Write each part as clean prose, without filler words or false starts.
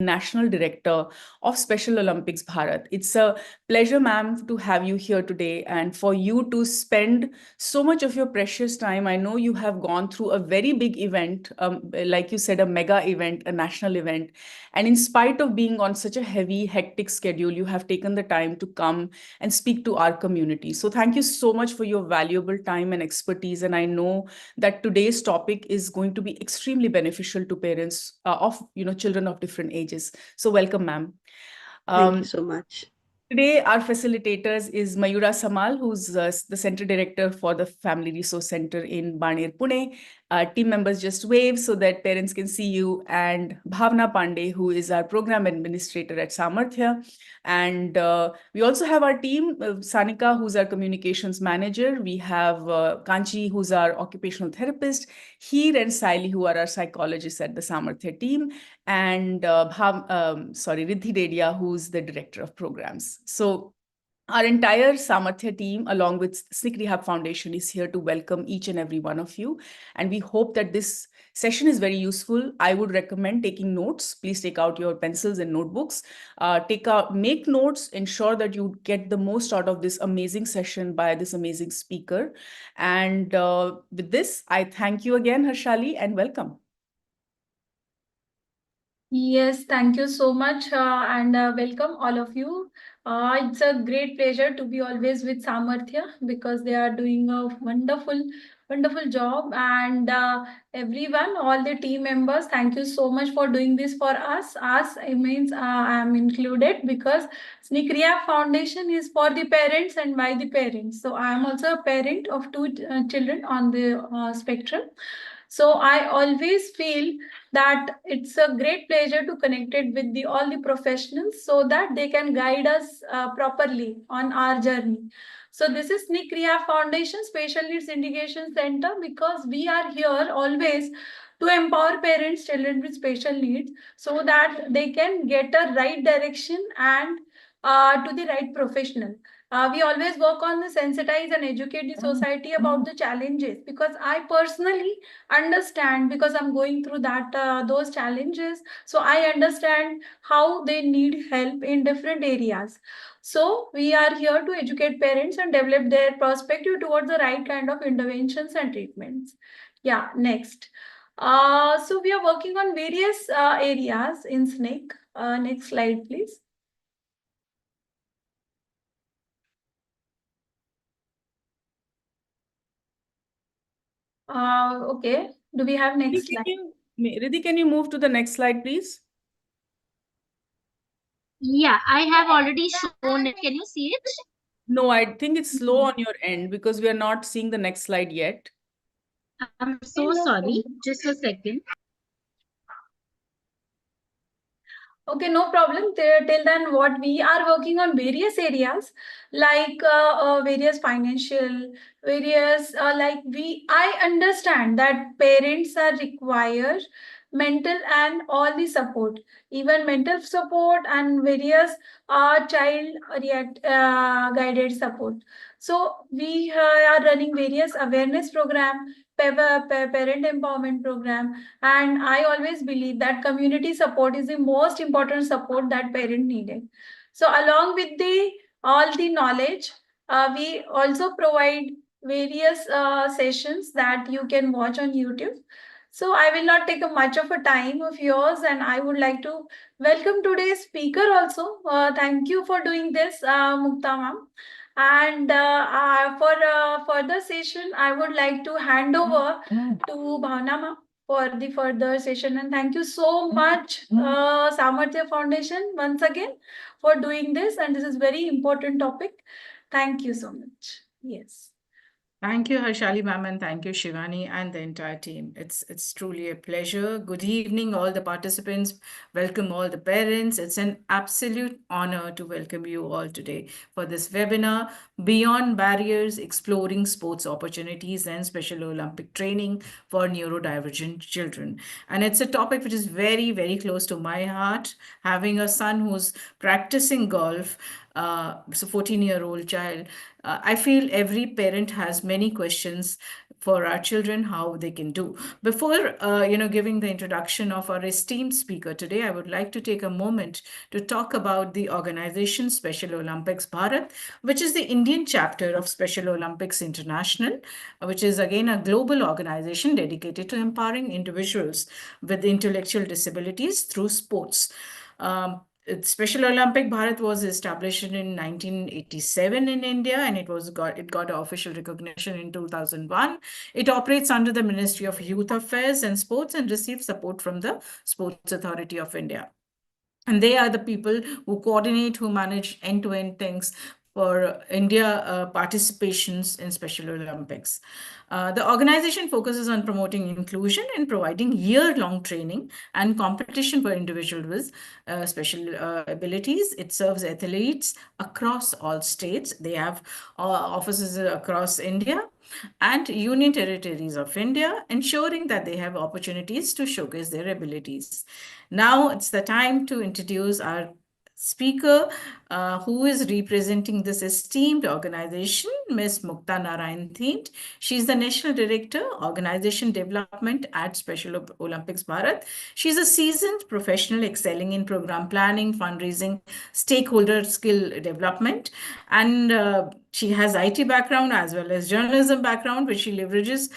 National Director of Special Olympics Bharat. It's a pleasure, ma'am, to have you here today and for you to spend so much of your precious time. I know you have gone through a very big event, like you said, a mega event, a national event. And in spite of being on such a heavy, hectic schedule, you have taken the time to come and speak to our community. So thank you so much for your valuable time and expertise. And I know that today's topic is going to be extremely beneficial to parents of children of different ages. So welcome, ma'am. Thank you so much. Today, our facilitators is Mayura Samal, who's the Center Director for the Family Resource Center in Baner, Pune. Team members just wave so that parents can see you. And Bhavna Pandey, who is our Program Administrator at Saamarthya. And we also have our team, Sanika, who's our Communications Manager. We have Kanchi, who's our Occupational Therapist. Heer and Saili, who are our psychologists at the Saamarthya team. And Riddhi Dedia, who's the Director of Programs. So our entire Saamarthya team, along with SNIC Rehab Foundation, is here to welcome each and every one of you. And we hope that this session is very useful. I would recommend taking notes. Please take out your pencils and notebooks. Make notes, ensure that you get the most out of this amazing session by this amazing speaker. And with this, I thank you again, Harshali, and welcome. Yes, thank you so much and welcome all of you. It's a great pleasure to be always with Saamarthya because they are doing a wonderful job. And everyone, all the team members, thank you so much for doing this for us. Us, it means I am included because SNIC Rehab Foundation is for the parents and by the parents. So I am also a parent of two children on the spectrum. So I always feel that it's a great pleasure to connect it with all the professionals so that they can guide us properly on our journey. So this is SNIC Rehab Foundation Special Needs Indication Center because we are here always to empower parents, children with special needs so that they can get a right direction and to the right professional. We always work on the sensitize and educate the society about the challenges because I personally understand because I'm going through that those challenges, so I understand how they need help in different areas. So we are here to educate parents and develop their perspective towards the right kind of interventions and treatments. Yeah, next. So we are working on various areas in SNIC. Next slide, please. Okay. Do we have next slide? Riddhi, can you move to the next slide, please? Yeah, I have already shown it. Can you see it? No, I think it's slow on your end because we are not seeing the next slide yet. I'm so sorry. Just a second. Okay, no problem. Till then, what we are working on various areas like various financial, various I understand that parents are required mental and all the support, even mental support and various child guided support. So we are running various awareness program, parent empowerment program, and I always believe that community support is the most important support that parent needed. So along with the all the knowledge, we also provide various sessions that you can watch on YouTube. So I will not take much of a time of yours, and I would like to welcome today's speaker also. Thank you for doing this, Mukta ma'am. And for further session, I would like to hand over to Bhavna ma'am for the further session. And thank you so much, Saamarthya Foundation, once again for doing this. And this is very important topic. Thank you so much. Yes. Thank you, Harshali ma'am, and thank you, Shivani, and the entire team. It's truly a pleasure. Good evening, all the participants. Welcome all the parents. It's an absolute honor to welcome you all today for this webinar, Beyond Barriers, Exploring Sports Opportunities and Special Olympic Training for Neurodivergent Children. And it's a topic which is very, very close to my heart. Having a son who's practicing golf, so 14-year-old child, I feel every parent has many questions for our children how they can do. Before giving the introduction of our esteemed speaker today, I would like to take a moment to talk about the organization Special Olympics Bharat, which is the Indian chapter of Special Olympics International, which is again a global organization dedicated to empowering individuals with intellectual disabilities through sports. Special Olympic Bharat was established in 1987 in India, and it got official recognition in 2001. It operates under the Ministry of Youth Affairs and Sports and receives support from the Sports Authority of India. And they are the people who coordinate, who manage end-to-end things for India participations in Special Olympics. The organization focuses on promoting inclusion and providing year-long training and competition for individuals with special abilities. It serves athletes across all states. They have offices across India and union territories of India, ensuring that they have opportunities to showcase their abilities. Now it's the time to introduce our speaker who is representing this esteemed organization, Ms. Mukta Narayan Theent. She's the National Director, Organization Development at Special Olympics Bharat. She's a seasoned professional excelling in program planning, fundraising, stakeholder skill development, and she has IT background as well as journalism background, which she leverages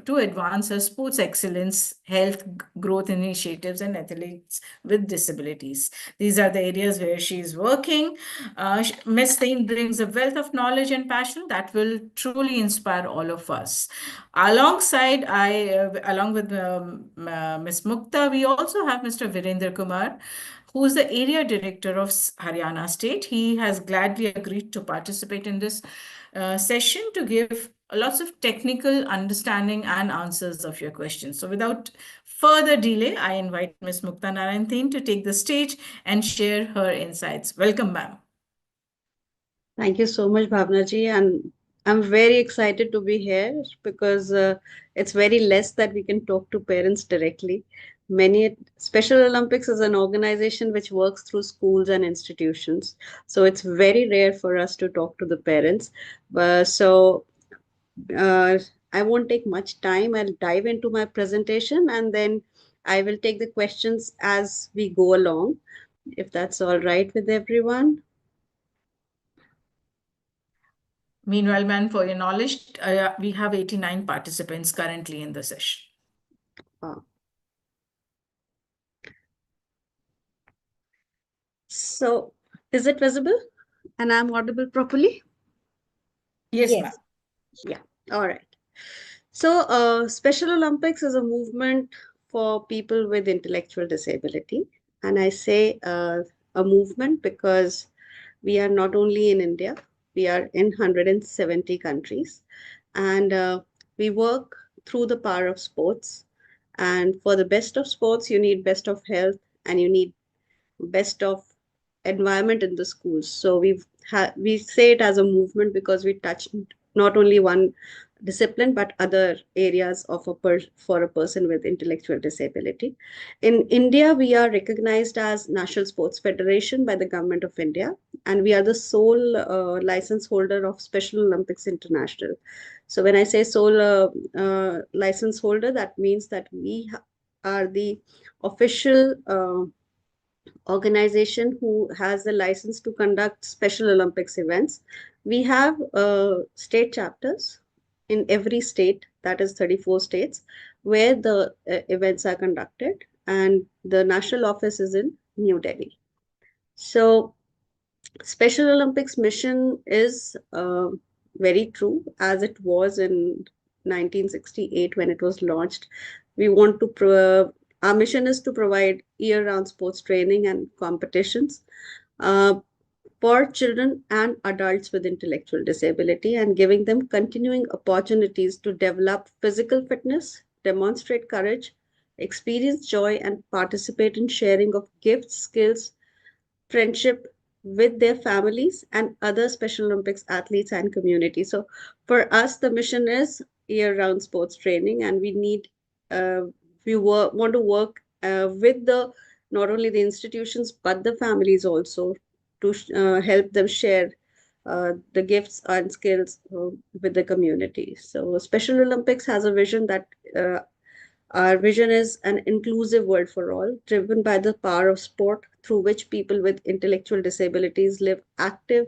to advance her sports excellence, health, growth initiatives, and athletes with disabilities. These are the areas where she is working. Ms. Theent brings a wealth of knowledge and passion that will truly inspire all of us. Along with Ms. Mukta, we also have Mr. Virendra Kumar, who is the area director of Haryana State. He has gladly agreed to participate in this session to give lots of technical understanding and answers of your questions. So without further delay, I invite Ms. Mukta Narayan Theent to take the stage and share her insights. Welcome, ma'am. Thank you so much, Bhavna ji. And I'm very excited to be here because it's very less that we can talk to parents directly. Special Olympics is an organization which works through schools and institutions. So it's very rare for us to talk to the parents. I won't take much time. I'll dive into my presentation and then I will take the questions as we go along, if that's all right with everyone. Meanwhile, ma'am, for your knowledge, we have 89 participants currently in the session. Wow. So, is it visible and I'm audible properly? Yes, ma'am. Yeah, all right. So, Special Olympics is a movement for people with intellectual disability. And I say a movement because we are not only in India, we are in 170 countries. And we work through the power of sports. And for the best of sports, you need best of health and you need best of environment in the schools. So we say it as a movement because we touch not only one discipline but other areas of for a person with intellectual disability. In India, we are recognized as National Sports Federation by the Government of India, and we are the sole license holder of Special Olympics International. So when I say sole license holder, that means that we are the official organization who has the license to conduct Special Olympics events. We have state chapters in every state, that is 34 states, where the events are conducted, and the national office is in New Delhi. So Special Olympics mission is very true as it was in 1968 when it was launched. We want to our mission is to provide year-round sports training and competitions for children and adults with intellectual disability, and giving them continuing opportunities to develop physical fitness, demonstrate courage, experience joy, and participate in sharing of gifts, skills, friendship with their families and other Special Olympics athletes and community. So for us, the mission is year-round sports training, and we want to work with the not only the institutions but the families also to help them share the gifts and skills with the community. So Special Olympics has a vision that our vision is an inclusive world for all, driven by the power of sport, through which people with intellectual disabilities live active,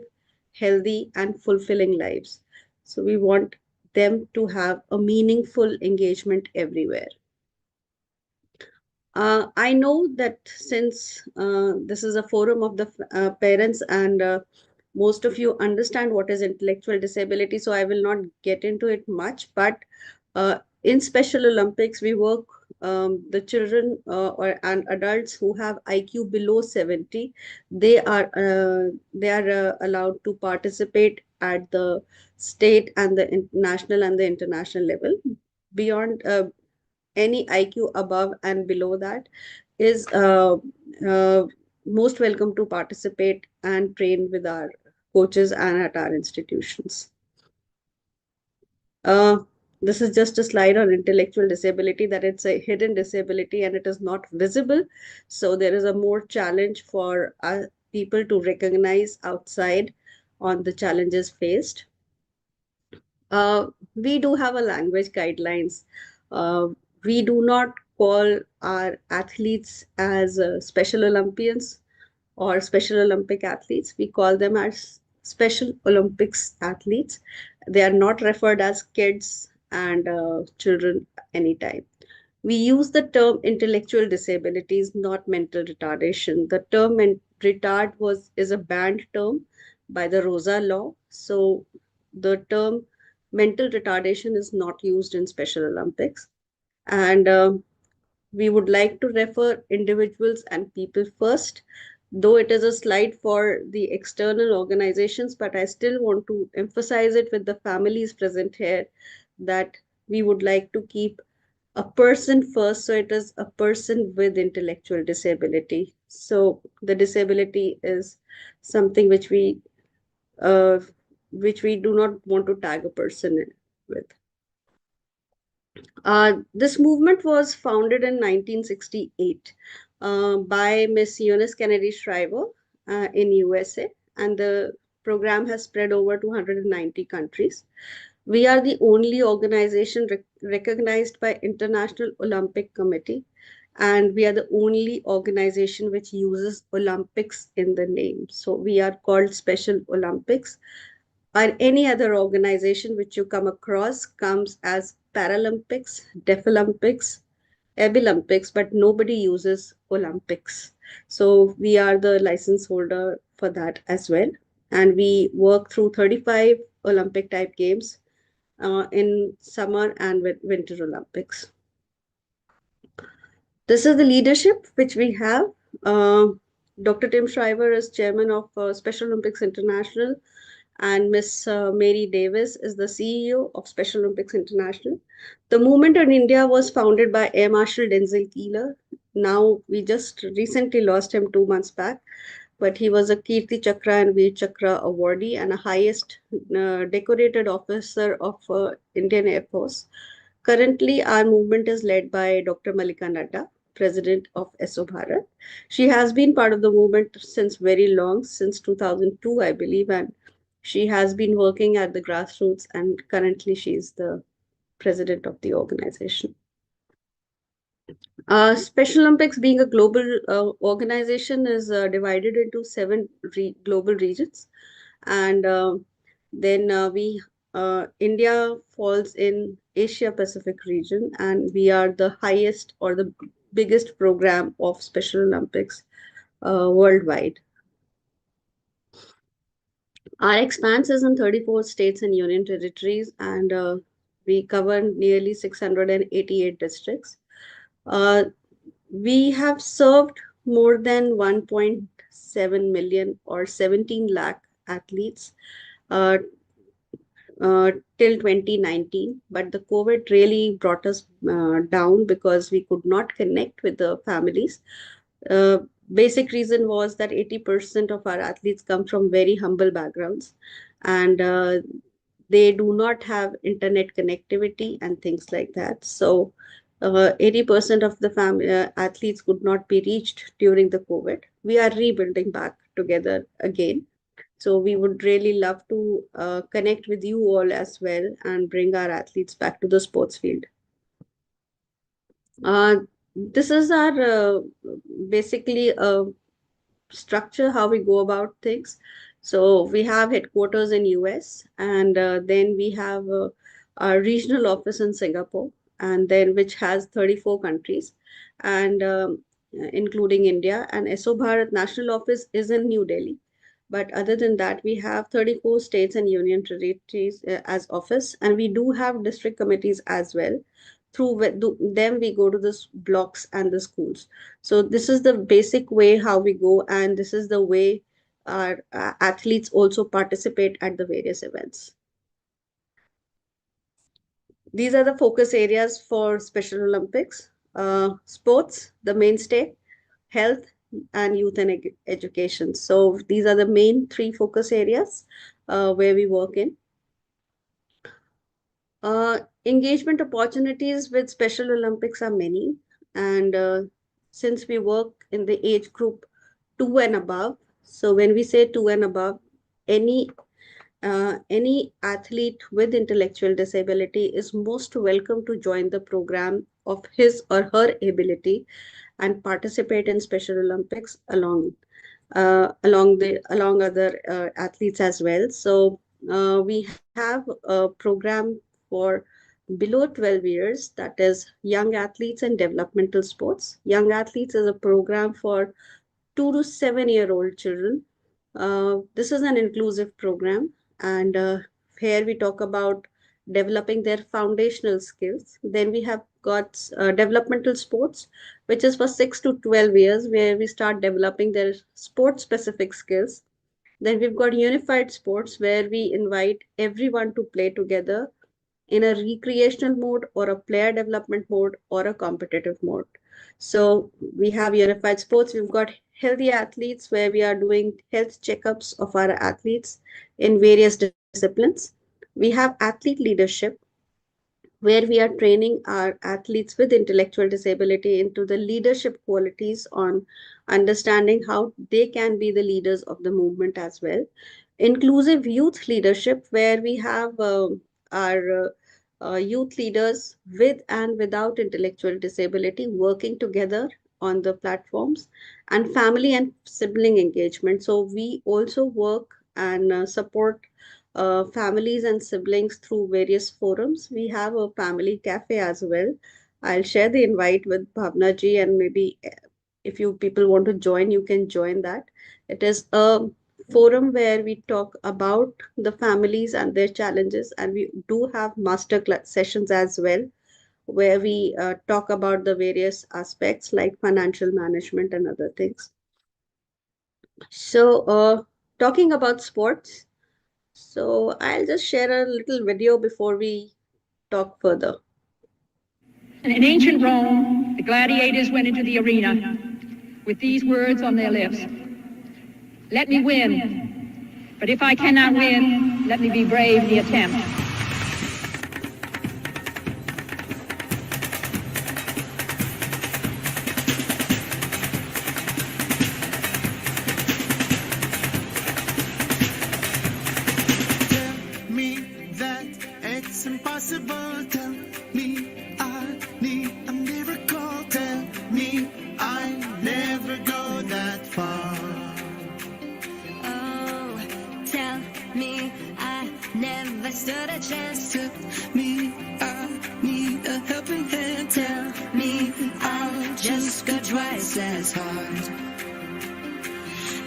healthy, and fulfilling lives. So we want them to have a meaningful engagement everywhere. I know that since this is a forum of the parents, and most of you understand what is intellectual disability, so I will not get into it much. But in Special Olympics, we work the children and adults who have IQ below 70. They are allowed to participate at the state and the national and the international level. Beyond any IQ above and below that is most welcome to participate and train with our coaches and at our institutions. Uh, this is just a slide on intellectual disability, that it's a hidden disability and it is not visible. So there is a more challenge for people to recognize outside on the challenges faced. We do have a language guidelines. Uh, we do not call our athletes as Special Olympians or Special Olympic athletes. We call them as Special Olympics athletes. They are not referred as kids and children anytime. We use the term intellectual disabilities, not mental retardation. The term retard is a banned term by the Rosa law. So the term mental retardation is not used in Special Olympics. And we would like to refer individuals and people first, though it is a slide for the external organizations, but I still want to emphasize it with the families present here, that we would like to keep a person first. So it is a person with intellectual disability. So the disability is something uh, which we do not want to tag a person with. This movement was founded in 1968 by Miss Eunice Kennedy Shriver in USA, and the program has spread over 290 countries. We are the only organization recognized by International Olympic Committee, and we are the only organization which uses Olympics in the name. So we are called Special Olympics, or any other organization which you come across comes as Paralympics, Deaflympics, Ebilympics, but nobody uses Olympics. So we are the license holder for that as well. And we work through 35 Olympic type games in summer and winter Olympics. This is the leadership which we have. Dr. Tim Shriver is chairman of Special Olympics International, and Miss Mary Davis is the CEO of Special Olympics International. The movement in India was founded by Air Marshal Denzel Keeler. Now, we just recently lost him 2 months back, but he was a Kirti Chakra and Veer Chakra awardee and a highest decorated officer of Indian Air Force. Currently, our movement is led by Dr. Malika Nadda, president of SO Bharat. She has been part of the movement since very long, since 2002, I believe, and she has been working at the grassroots, and currently she is the president of the organization. Special Olympics, being a global organization, is divided into 7 global regions, and then India falls in Asia Pacific region, and we are the highest or the biggest program of Special Olympics worldwide. Our expanse is in 34 states and union territories, and we cover nearly 688 districts. We have served more than 1.7 million or 17 lakh athletes till 2019, but the COVID really brought us down because we could not connect with the families. Basic reason was that 80% of our athletes come from very humble backgrounds, and they do not have internet connectivity and things like that. So 80% of the athletes could not be reached during the COVID. We are rebuilding back together again. So we would really love to connect with you all as well and bring our athletes back to the sports field. This is our basically structure, how we go about things. So we have headquarters in US, and then we have a regional office in Singapore, and then which has 34 countries, and including India. And SO Bharat national office is in New Delhi. But other than that, we have 34 states and union territories as office, and we do have district committees as well. Through them, we go to the blocks and the schools. So this is the basic way how we go, and this is the way our athletes also participate at the various events. These are the focus areas for Special Olympics. Sports, the mainstay, health, and youth and education. So these are the main three focus areas where we work in. Engagement opportunities with Special Olympics are many, and since we work in the age group 2 and above, so when we say 2 and above, any athlete with intellectual disability is most welcome to join the program of his or her ability and participate in Special Olympics along other athletes as well. So we have a program for below 12 years, that is young athletes and developmental sports. Young athletes is a program for 2 to 7-year-old children. This is an inclusive program, and here we talk about developing their foundational skills. Then we have got developmental sports, which is for 6 to 12 years, where we start developing their sport specific skills. Then we've got unified sports, where we invite everyone to play together in a recreational mode or a player development mode or a competitive mode. So we have unified sports. We've got healthy athletes, where we are doing health checkups of our athletes in various disciplines. We have athlete leadership, where we are training our athletes with intellectual disability into the leadership qualities on understanding how they can be the leaders of the movement as well. Inclusive youth leadership, where we have our youth leaders with and without intellectual disability working together on the platforms, and family and sibling engagement. So we also work and support families and siblings through various forums. We have a family cafe as well. I'll share the invite with Bhavna ji, and maybe if you people want to join, you can join that. It is a forum where we talk about the families and their challenges, and we do have master class sessions as well, where we talk about the various aspects like financial management and other things. So talking about sports, so I'll just share a little video before we talk further. In ancient Rome, the gladiators went into the arena with these words on their lips: "Let me win, but if I cannot win, let me be brave in the attempt." Impossible. Tell me I need a miracle. Tell me I never go that far. Oh, tell me I never stood a chance. Tell me I need a helping hand. Tell me I'll just go twice as hard.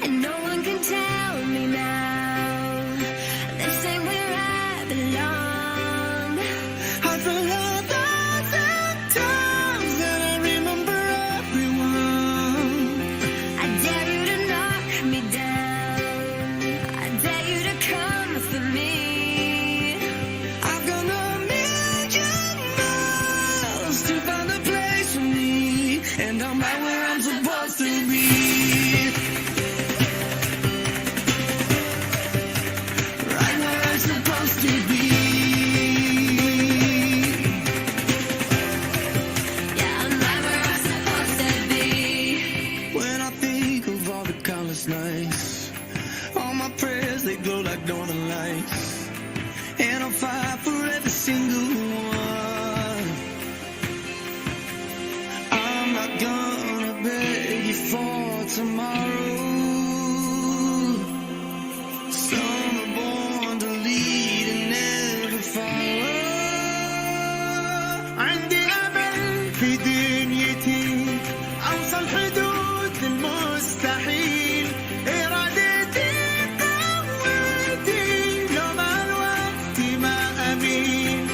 And no one can tell me now, this ain't where I belong. it glow like northern lights. And I'll fight for every single one. I'm not gonna beg you for tomorrow. Some are born to lead and never follow. عندي أمل في دنيتي أوصل حدود المستحيل. إرادتي قوتي لو مع الوقت ما أميل.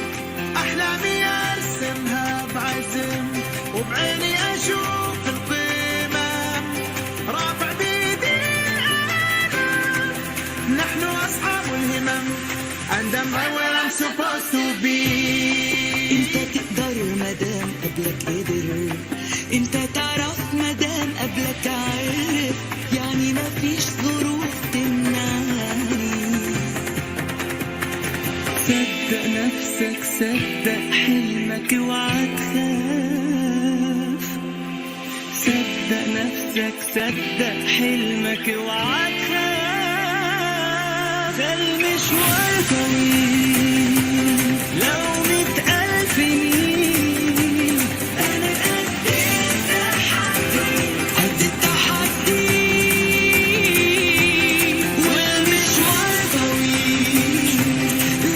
أحلامي أرسمها بعزم وبعيني أشوف القمم. رافع بيدي الأمل نحن أصحاب الهمم. And I'm right where I'm supposed to be. انت تقدر مدام قبلك قدر. انت تعرف مدام قبلك عرف. يعني مفيش ظروف تمنعني. صدق نفسك صدق حلمك اوعى تخاف. صدق نفسك صدق حلمك اوعى تخاف. المشوار طويل لو 100,000 ميل. أنا قد التحدي قد التحدي. والمشوار طويل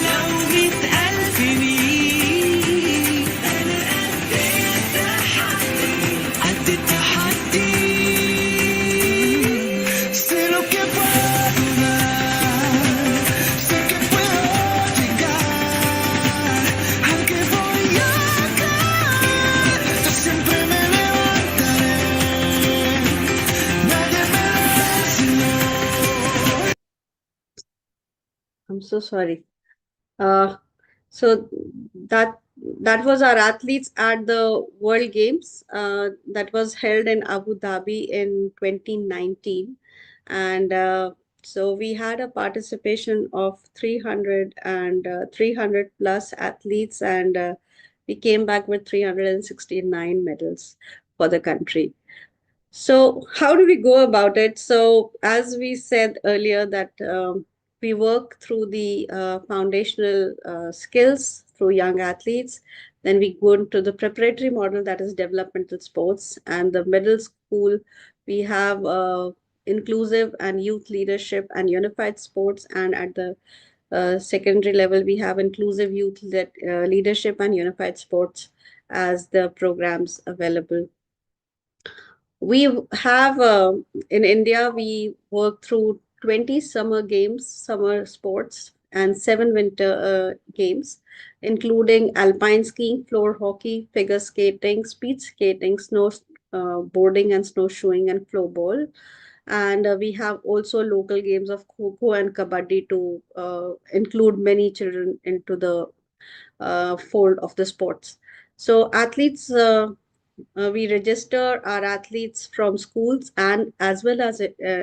لو 100,000 ميل. أنا قد التحدي قد التحدي. Sé lo que puedo dar, sé que puedo llegar, aunque voy a caer, yo siempre me levantaré. Nadie me enseñó. I'm so sorry. So that was our athletes at the World Games that was held in Abu Dhabi in 2019, and so we had a participation of 300 plus athletes, and we came back with 369 medals for the country. So how do we go about it? So as we said earlier that we work through the foundational skills through young athletes. Then we go into the preparatory model, that is developmental sports. And the middle school, we have inclusive and youth leadership and unified sports. And at the secondary level, we have inclusive youth leadership and unified sports as the programs available. We have in India, we work through 20 summer games, summer sports, and 7 winter games, including alpine skiing, floor hockey, figure skating, speed skating, snow boarding and snowshoeing, and floorball. And we have also local games of kho and kabaddi to include many children into the fold of the sports. So athletes, we register our athletes from schools and as well as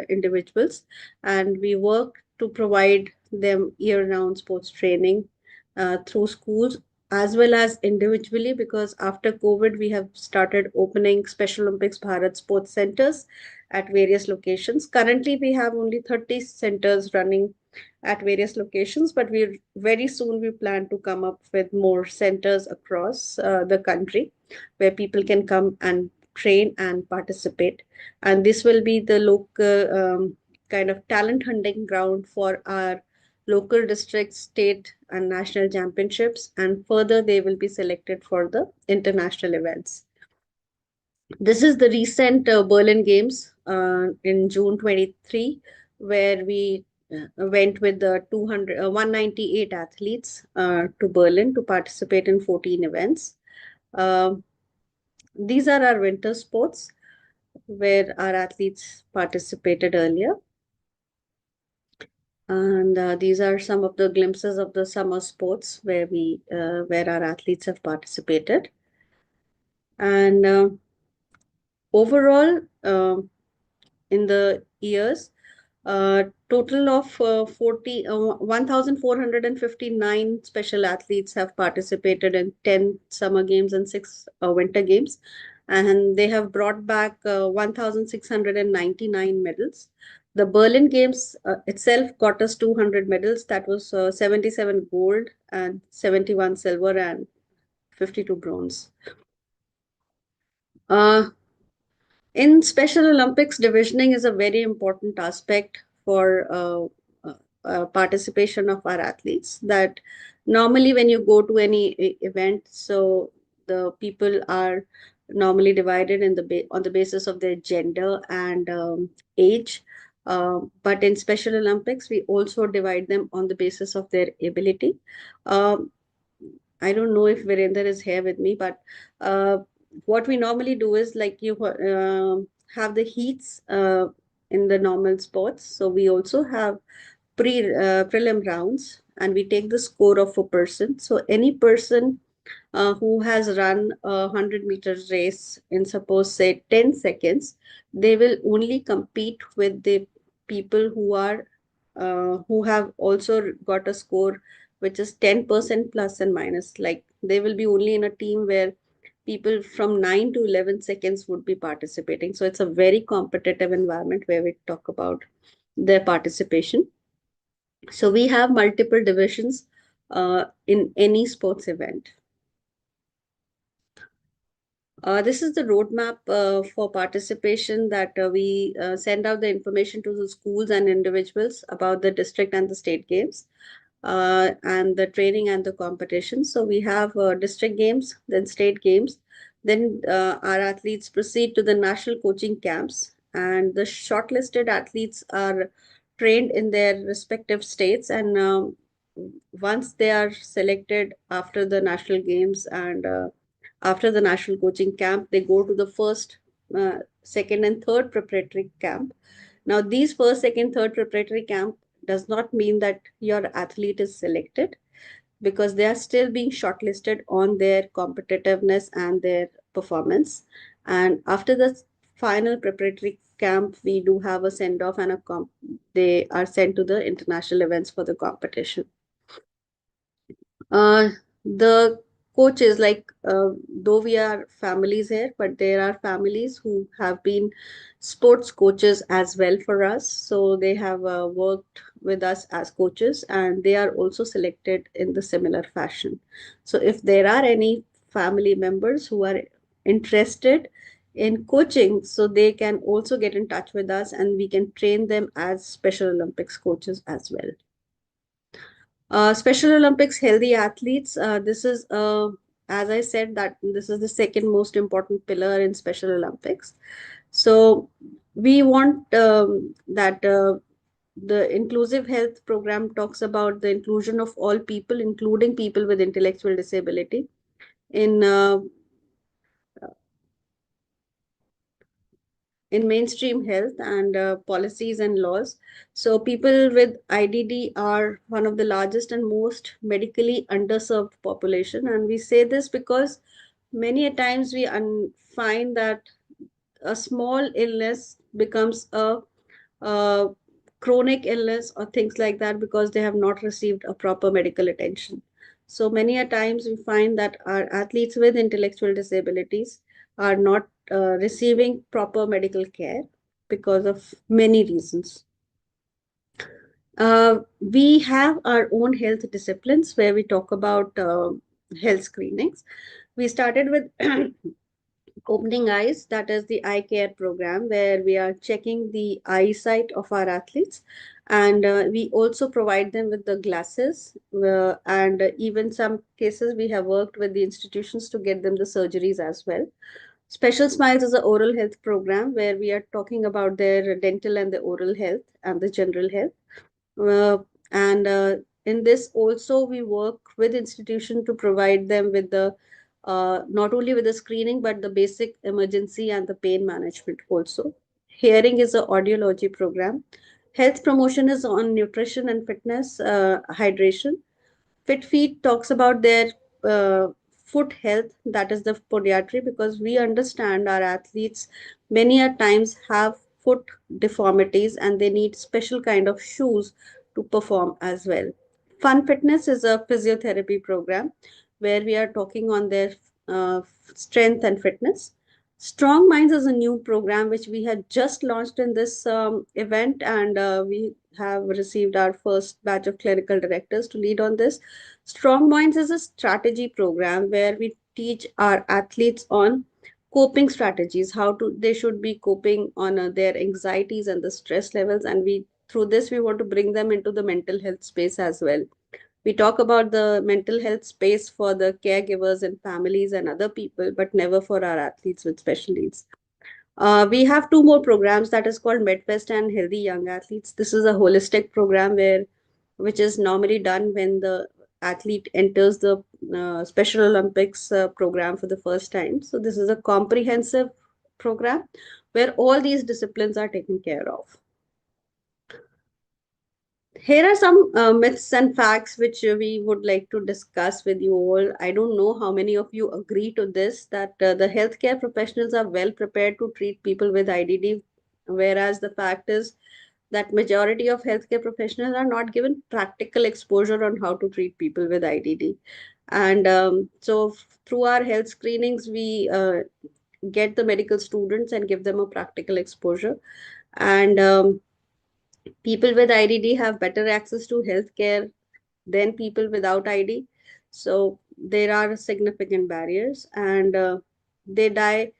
individuals, and we work to provide them year-round sports training through schools as well as individually, because after COVID, we have started opening Special Olympics Bharat Sports Centers at various locations. Currently, we have only 30 centers running at various locations, but very soon we plan to come up with more centers across the country where people can come and train and participate. And this will be the local kind of talent hunting ground for our local district, state, and national championships. And further, they will be selected for the international events. This is the recent Berlin Games in June 23, where we went with the 198 athletes to Berlin to participate in 14 events. These are our winter sports where our athletes participated earlier. And these are some of the glimpses of the summer sports where our athletes have participated. And overall, in the years, total of 1,459 special athletes have participated in 10 summer games and 6 winter games. and they have brought back 1,699 medals. The Berlin Games itself got us 200 medals. That was 77 gold and 71 silver and 52 bronze. In Special Olympics, divisioning is a very important aspect for participation of our athletes. That normally, when you go to any event, so the people are normally divided in on the basis of their gender and age. But in Special Olympics, we also divide them on the basis of their ability. Um, I don't know if Virender is here with me, but uh, what we normally do is like you have the heats in the normal sports. So we also have prelim rounds, and we take the score of a person. So any person who has run a 100 meter race in, suppose, say 10 seconds, they will only compete with the people who have also got a score which is 10% plus and minus. Like they will be only in a team where people from 9 to 11 seconds would be participating. So it's a very competitive environment where we talk about their participation. So we have multiple divisions in any sports event. This is the roadmap for participation that we send out the information to the schools and individuals about the district and the state games and the training and the competition. So we have district games, then state games, then our athletes proceed to the national coaching camps, and the shortlisted athletes are trained in their respective states. And once they are selected after the national games and after the national coaching camp, they go to the first, second, and third preparatory camp. Now, these first, second, third preparatory camp does not mean that your athlete is selected, because they are still being shortlisted on their competitiveness and their performance. And after the final preparatory camp, we do have a send off and they are sent to the international events for the competition. The coaches, like though we are families here, but there are families who have been sports coaches as well for us. So they have worked with us as coaches, and they are also selected in the similar fashion. So if there are any family members who are interested in coaching, so they can also get in touch with us, and we can train them as Special Olympics coaches as well. Special Olympics healthy athletes. This is, as I said, that this is the second most important pillar in Special Olympics. So we want that the inclusive health program talks about the inclusion of all people, including people with intellectual disability, in mainstream health and policies and laws. So people with IDD are one of the largest and most medically underserved population. And we say this because many a times we find that a small illness becomes a chronic illness or things like that because they have not received a proper medical attention. So many a times we find that our athletes with intellectual disabilities are not receiving proper medical care because of many reasons. We have our own health disciplines where we talk about health screenings. We started with Opening Eyes, that is the eye care program where we are checking the eyesight of our athletes, and we also provide them with the glasses, and even some cases we have worked with the institutions to get them the surgeries as well. Special Smiles is an oral health program where we are talking about their dental and the oral health and the general health. And in this also we work with institution to provide them with the not only with the screening but the basic emergency and the pain management also. Hearing is a audiology program. Health promotion is on nutrition and fitness, hydration. Fit Feet talks about their foot health, that is the podiatry, because we understand our athletes many a times have foot deformities and they need special kind of shoes to perform as well. Fun Fitness is a physiotherapy program where we are talking on their strength and fitness. Strong Minds is a new program which we had just launched in this event, and we have received our first batch of clinical directors to lead on this. Strong Minds is a strategy program where we teach our athletes on coping strategies, how to they should be coping on their anxieties and the stress levels, and we through this we want to bring them into the mental health space as well. We talk about the mental health space for the caregivers and families and other people, but never for our athletes with special needs. We have two more programs that is called MedFest and Healthy Young Athletes. This is a holistic program which is normally done when the athlete enters the Special Olympics program for the first time. So this is a comprehensive program where all these disciplines are taken care of. Here are some myths and facts which we would like to discuss with you all. I don't know how many of you agree to this, that the healthcare professionals are well prepared to treat people with IDD, whereas the fact is that majority of healthcare professionals are not given practical exposure on how to treat people with IDD. And through our health screenings, we get the medical students and give them a practical exposure. And people with IDD have better access to healthcare than people without ID. So there are significant barriers, and they die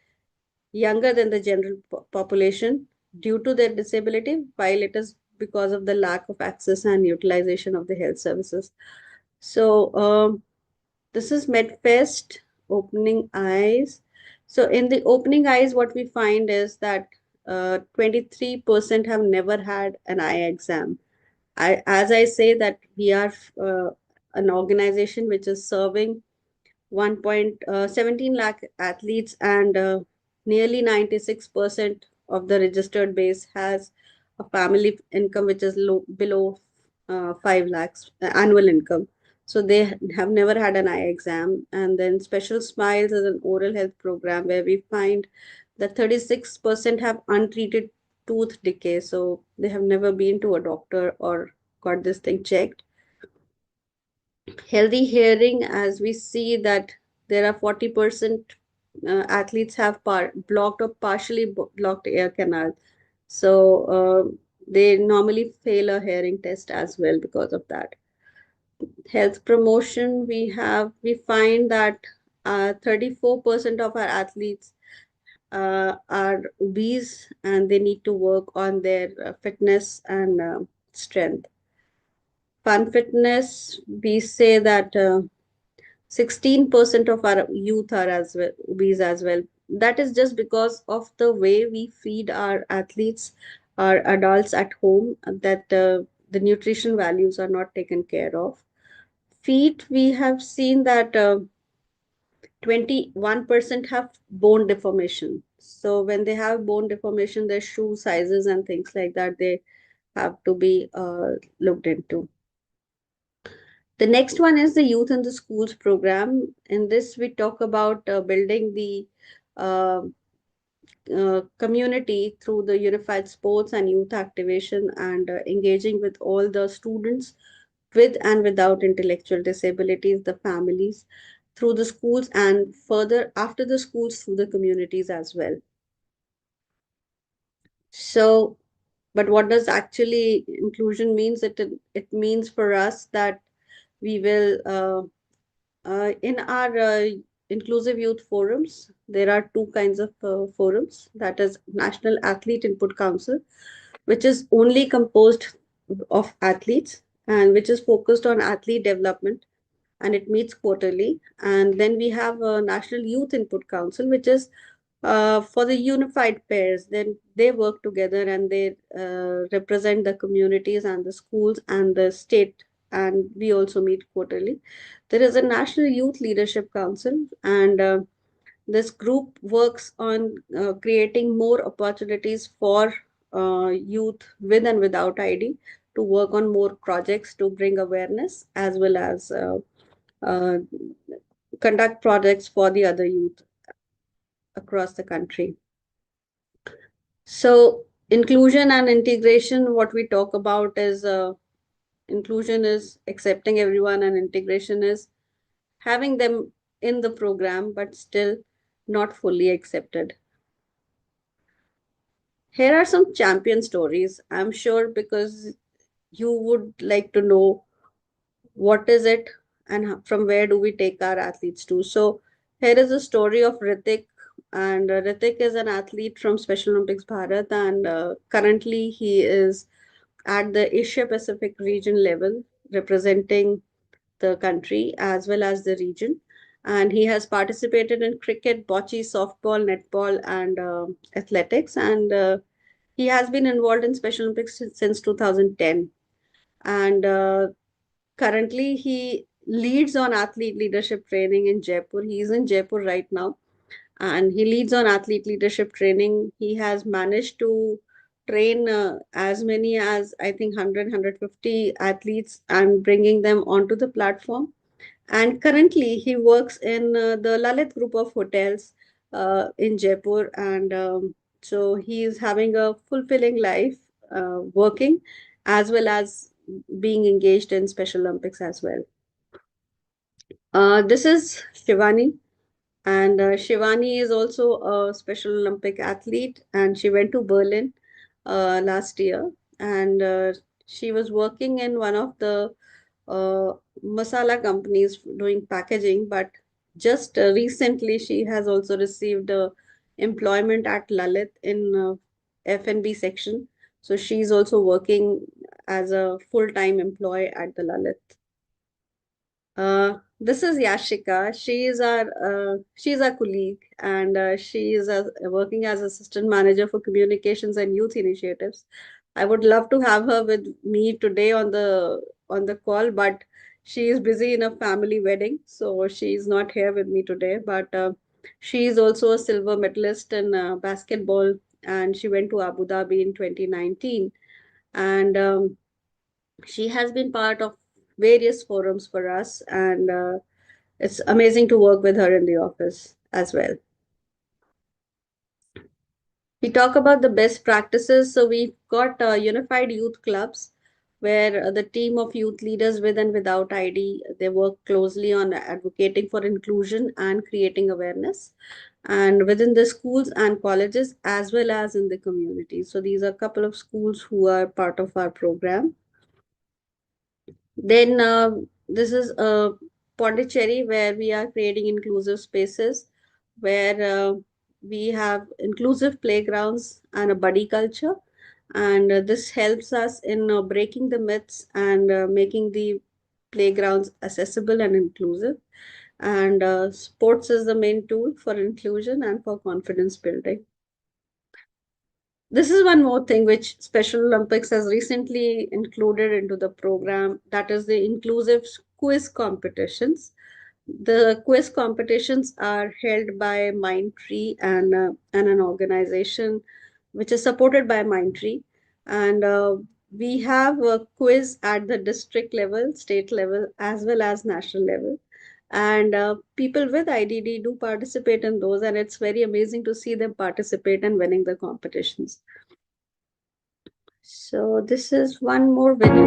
younger than the general population due to their disability, while it is because of the lack of access and utilization of the health services. So this is MedFest Opening Eyes. So in the Opening Eyes, what we find is that 23% have never had an eye exam. As I say that we are an organization which is serving 1.17 lakh athletes, and nearly 96% of the registered base has a family income which is below 5 lakhs annual income. So they have never had an eye exam. And then Special Smiles is an oral health program where we find that 36% have untreated tooth decay. So they have never been to a doctor or got this thing checked. Healthy hearing, as we see that there are 40% athletes have blocked or partially blocked ear canal. So they normally fail a hearing test as well because of that. Health promotion, we find that 34% of our athletes are obese, and they need to work on their fitness and strength. Fun fitness, we say that 16% of our youth are as well obese as well. That is just because of the way we feed our athletes, our adults at home, that the nutrition values are not taken care of. Feet, we have seen that 21% have bone deformation. So when they have bone deformation, their shoe sizes and things like that, they have to be looked into. The next one is the Youth in the Schools program. In this, we talk about building the uh, community through the unified sports and youth activation, and engaging with all the students with and without intellectual disabilities, the families, through the schools, and further after the schools through the communities as well. So, but what does actually inclusion means? It means for us that we will in our inclusive youth forums, there are two kinds of forums. That is National Athlete Input Council, which is only composed of athletes and which is focused on athlete development, and it meets quarterly. And then we have a National Youth Input Council, which is for the unified pairs. Then they work together and they represent the communities and the schools and the state, and we also meet quarterly. There is a National Youth Leadership Council, and this group works on creating more opportunities for youth with and without ID to work on more projects to bring awareness, as well as uh, conduct projects for the other youth across the country. So inclusion and integration, what we talk about is inclusion is accepting everyone, and integration is having them in the program but still not fully accepted. here are some champion stories. I'm sure because you would like to know what is it and from where do we take our athletes to. So here is a story of Ritik, and Ritik is an athlete from Special Olympics Bharat, and currently he is at the Asia Pacific region level, representing the country as well as the region. And he has participated in cricket, bocce, softball, netball, and athletics. And he has been involved in Special Olympics since 2010. And currently, he leads on athlete leadership training in Jaipur. He is in Jaipur right now, and he leads on athlete leadership training. He has managed to train as many as I think 100 athletes and bringing them onto the platform. And currently he works in the Lalit group of hotels in Jaipur, and so he is having a fulfilling life working as well as being engaged in Special Olympics as well. This is Shivani, and Shivani is also a Special Olympic athlete, and she went to Berlin last year, and she was working in one of the uh, masala companies doing packaging, but just recently she has also received employment at Lalit in F&B section. So she's also working as a full-time employee at the Lalit. This is Yashika. She's our colleague, and she is working as assistant manager for communications and youth initiatives. I would love to have her with me today on the call, but she is busy in a family wedding, so she's not here with me today. But she is also a silver medalist in basketball, and she went to Abu Dhabi in 2019, and she has been part of various forums for us, and it's amazing to work with her in the office as well. We talk about the best practices. So we've got unified youth clubs where the team of youth leaders with and without ID, they work closely on advocating for inclusion and creating awareness, and within the schools and colleges as well as in the community. So these are a couple of schools who are part of our program. Then this is Pondicherry, where we are creating inclusive spaces, where we have inclusive playgrounds and a buddy culture. And this helps us in breaking the myths and making the playgrounds accessible and inclusive. And sports is the main tool for inclusion and for confidence building. This is one more thing which Special Olympics has recently included into the program, that is the inclusive quiz competitions. The quiz competitions are held by Mindtree and an organization which is supported by Mindtree. And we have a quiz at the district level, state level, as well as national level. And people with IDD do participate in those, and it's very amazing to see them participate and winning the competitions. So this is one more video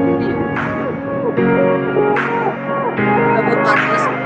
of a participant.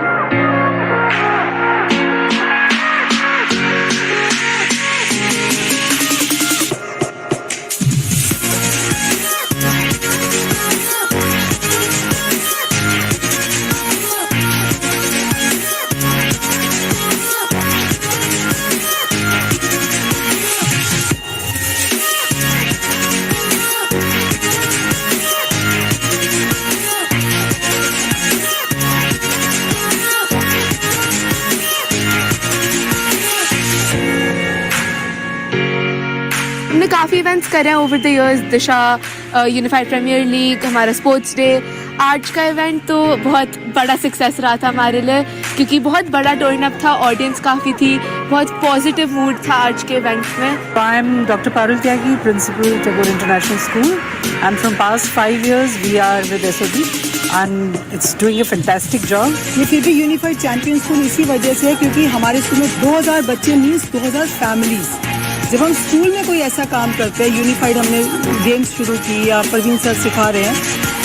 हमने काफ़ी events करे हैं over the years, Disha, unified premier league, हमारा sports day. आज का event तो बहुत बड़ा सक्सेस रहा था हमारे लिए, क्योंकि बहुत बड़ा टर्न अप था, ऑडियंस काफ़ी थी, बहुत पॉजिटिव मूड था आज के इवेंट में। I am doctor Parul Tyagi, principal Tagore international school, and from past 5 years we are with SOD and it's doing a fantastic job. ये फिर भी यूनिफाइड चैंपियन स्कूल इसी वजह से है क्योंकि हमारे स्कूल में 2000 बच्चे मीन्स 2000 फैमिलीज। जब हम स्कूल में कोई ऐसा काम करते हैं, यूनिफाइड हमने गेम्स शुरू की या प्रवीण सर सिखा रहे हैं,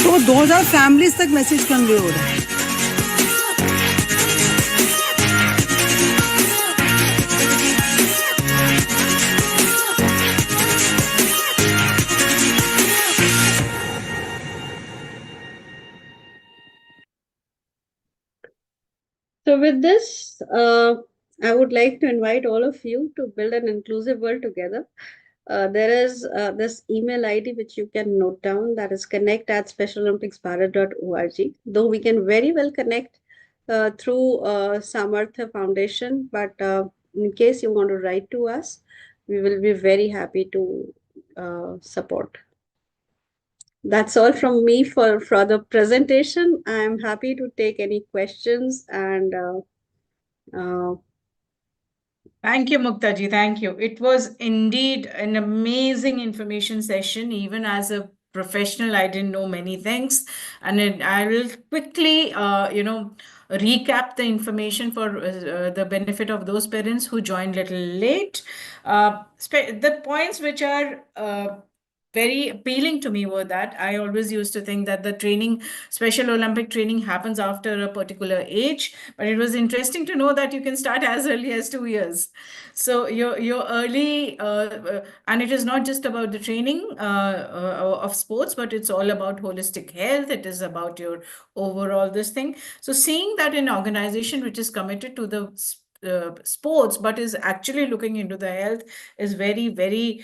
तो 2000 फैमिलीज तक मैसेज कन्वे हो रहा है। So with this, I would like to invite all of you to build an inclusive world together. There is this email ID which you can note down, that is connect@specialolympicsbharat.org. Though we can very well connect through Saamarthya Foundation, but in case you want to write to us, we will be very happy to support. That's all from me for the presentation. I'm happy to take any questions and Thank you, Muktaji. Thank you. It was indeed an amazing information session. Even as a professional, I didn't know many things. And I will quickly, recap the information for the benefit of those parents who joined little late. The points which are very appealing to me were that I always used to think that the training, Special Olympic training, happens after a particular age, but it was interesting to know that you can start as early as 2 years. So you're early, and it is not just about the training of sports, but it's all about holistic health. It is about your overall this thing. So seeing that an organization which is committed to the sports but is actually looking into the health is very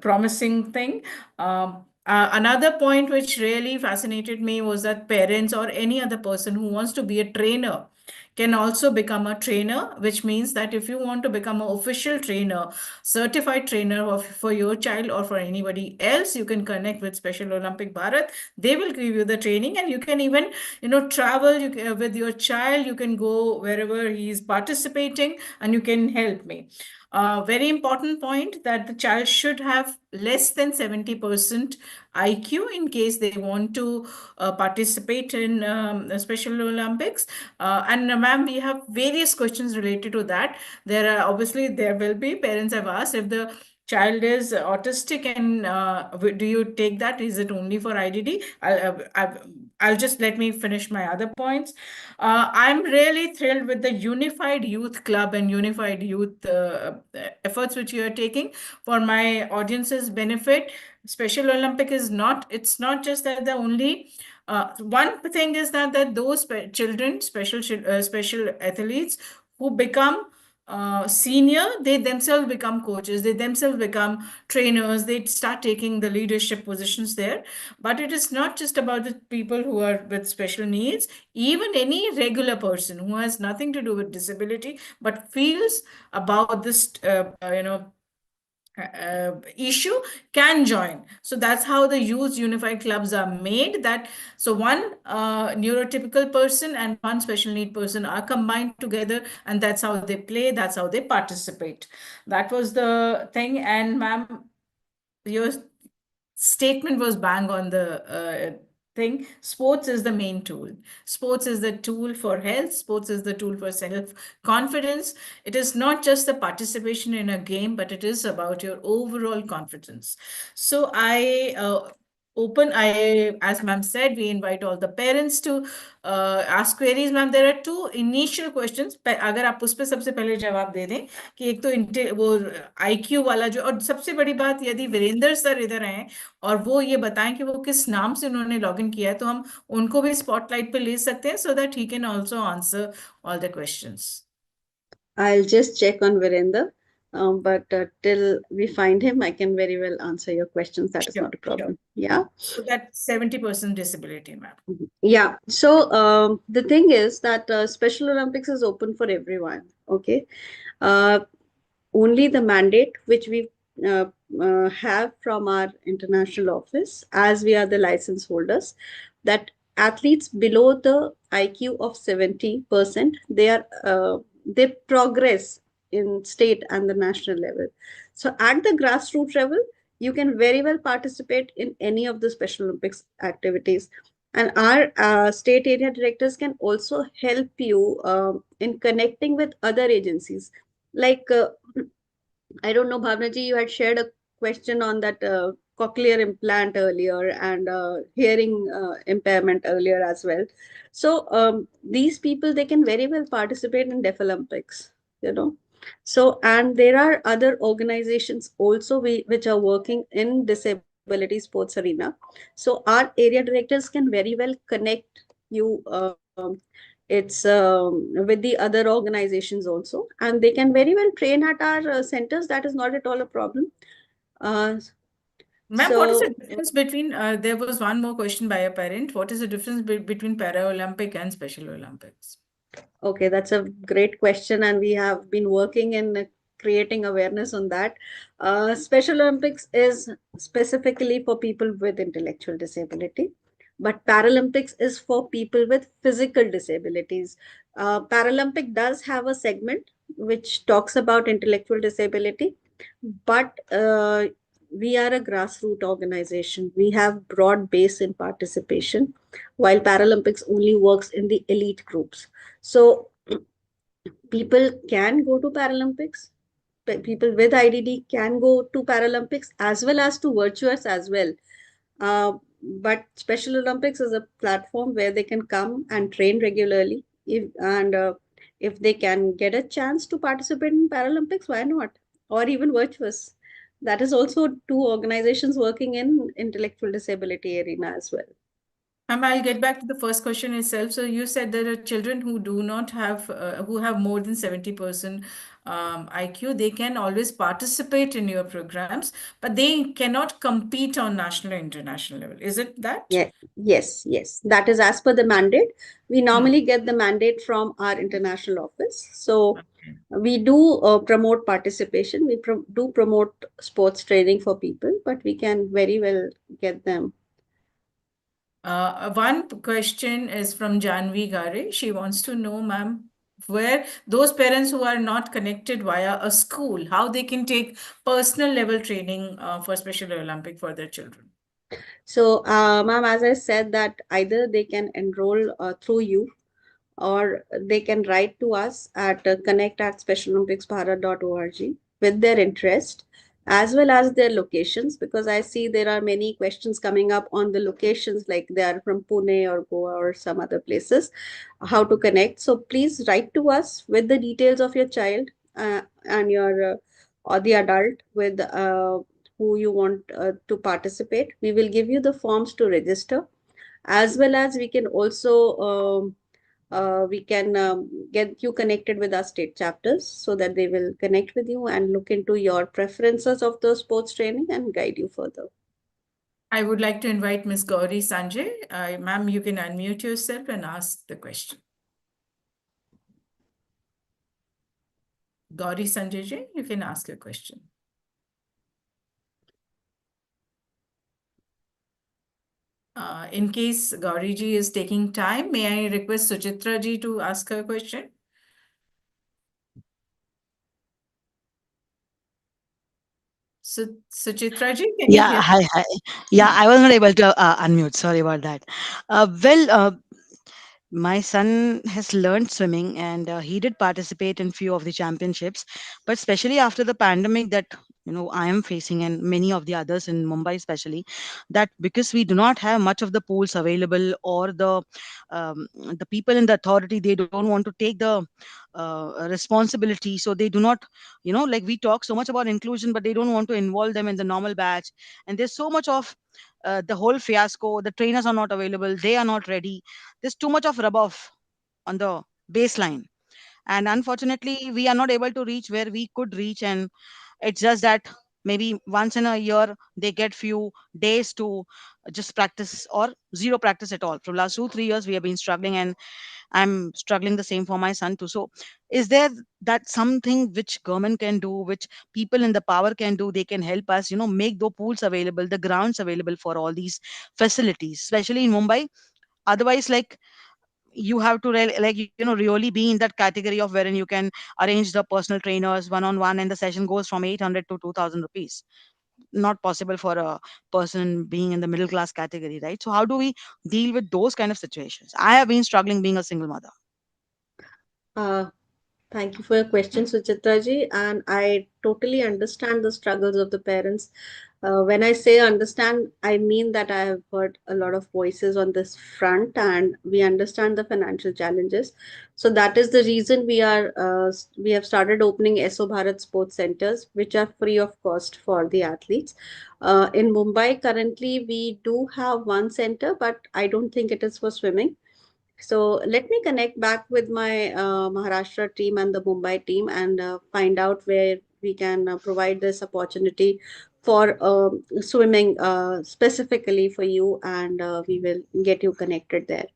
promising thing. Another point which really fascinated me was that parents or any other person who wants to be a trainer can also become a trainer, which means that if you want to become an official trainer, certified trainer for your child or for anybody else, you can connect with Special Olympic Bharat. They will give you the training, and you can even travel with your child. You can go wherever he is participating, and you can help me. Very important point that the child should have less than 70% IQ in case they want to participate in Special Olympics. And ma'am, we have various questions related to that. There will be parents have asked if the child is autistic and do you take that? Is it only for IDD? I'll just let me finish my other points. I'm really thrilled with the Unified Youth Club and Unified Youth efforts which you are taking for my audience's benefit. Special Olympic is it's not just that the only one thing is that those children, special athletes who become senior, they themselves become coaches, they themselves become trainers, they start taking the leadership positions there. But it is not just about the people who are with special needs. Even any regular person who has nothing to do with disability but feels about this issue can join. So that's how the youth unified clubs are made. So one neurotypical person and one special need person are combined together, and that's how they play, that's how they participate. That was the thing. And ma'am, your statement was bang on the thing. Sports is the main tool. Sports is the tool for health. Sports is the tool for self-confidence. It is not just the participation in a game, but it is about your overall confidence. So as ma'am said, we invite all the parents to ask queries. Ma'am, there are two initial questions. अगर आप उस पे सबसे पहले जवाब दे दें कि एक तो वो IQ वाला जो, और सबसे बड़ी बात, यदि वीरेंद्र सर इधर हैं और वो ये बताएं कि वो किस नाम से उन्होंने लॉगिन किया है, तो हम उनको भी स्पॉटलाइट पे ले सकते हैं, so that he can also answer all the questions. I'll just check on Virender. But till we find him, I can very well answer your questions. That is not a problem. Sure. Yeah. So that 70% disability, ma'am. Yeah. So the thing is that Special Olympics is open for everyone. Okay. Only the mandate which we have from our international office, as we are the license holders, that athletes below the IQ of 70%, they progress in state and the national level. So at the grassroots level, you can very well participate in any of the Special Olympics activities. And our state area directors can also help you in connecting with other agencies. Like, I don't know, Bhavna ji, you had shared a question on that cochlear implant earlier and hearing impairment earlier as well. So these people, they can very well participate in Deaf Olympics, So, and there are other organizations also which are working in disability sports arena. So our area directors can very well connect you It's with the other organizations also, and they can very well train at our centers. That is not at all a problem. Ma'am, what is the So difference between, there was one more question by a parent. What is the difference between Paralympic and Special Olympics? okay, that's a great question, and we have been working in creating awareness on that. Special Olympics is specifically for people with intellectual disability, but Paralympics is for people with physical disabilities. Paralympic does have a segment which talks about intellectual disability, but we are a grassroots organization. We have broad base in participation, while Paralympics only works in the elite groups. So people can go to Paralympics. People with IDD can go to Paralympics as well as to virtuous as well. But Special Olympics is a platform where they can come and train regularly. If they can get a chance to participate in Paralympics, why not? Or even virtuous. That is also two organizations working in intellectual disability arena as well. Ma'am, I'll get back to the first question itself. So you said there are children who do not have, who have more than 70% IQ. They can always participate in your programs, but they cannot compete on national or international level. Is it that? Yeah, yes. That is as per the mandate. We Hmm. normally get the mandate from our international office. So Okay. we do promote participation. We do promote sports training for people, but we can very well get them. One question is from Janvi Gare. She wants to know, ma'am, where those parents who are not connected via a school, how they can take personal level training for Special Olympic for their children. So, ma'am, as I said, that either they can enroll through you, or they can write to us at connect@specialolympicsbharat.org with their interest as well as their locations, because I see there are many questions coming up on the locations, like they are from Pune or Goa or some other places, how to connect. So please write to us with the details of your child and your or the adult with who you want to participate. We will give you the forms to register, as well as we can also get you connected with our state chapters so that they will connect with you and look into your preferences of the sports training and guide you further. I would like to invite Ms. Gauri Sanjay. Ma'am, you can unmute yourself and ask the question. Gauri Sanjay ji, you can ask your question. In case Gauri ji is taking time, may I request Suchitra ji to ask her question? Suchitra ji, can you hear? Hi. Yeah, I was not able to unmute. Sorry about that. My son has learned swimming, and he did participate in few of the championships, but especially after the pandemic that I am facing, and many of the others in Mumbai especially, that because we do not have much of the pools available, or the people in the authority, they don't want to take the responsibility, so they do not, like we talk so much about inclusion, but they don't want to involve them in the normal batch. And there's so much of the whole fiasco. The trainers are not available, they are not ready, there's too much of rub off on the baseline, and unfortunately we are not able to reach where we could reach. And it's just that maybe once in a year they get few days to just practice, or zero practice at all. For last 2 3 years we have been struggling, and I'm struggling the same for my son too. So is there that something which government can do, which people in the power can do? They can help us, make the pools available, the grounds available for all these facilities, especially in Mumbai. Otherwise, like, you have to really be in that category of wherein you can arrange the personal trainers one on one, and the session goes from 800 to 2000 rupees. Not possible for a person being in the middle class category, right? So how do we deal with those kind of situations? I have been struggling being a single mother. Uh, Thank you for your question, Suchitra ji. And I totally understand the struggles of the parents. When I say understand, I mean that I have heard a lot of voices on this front, and we understand the financial challenges. So that is the reason we have started opening SO Bharat sports centers, which are free of cost for the athletes. In Mumbai, currently we do have one center, but I don't think it is for swimming. So let me connect back with my Maharashtra team and the Mumbai team and find out where we can provide this opportunity for swimming specifically for you, and we will get you connected there.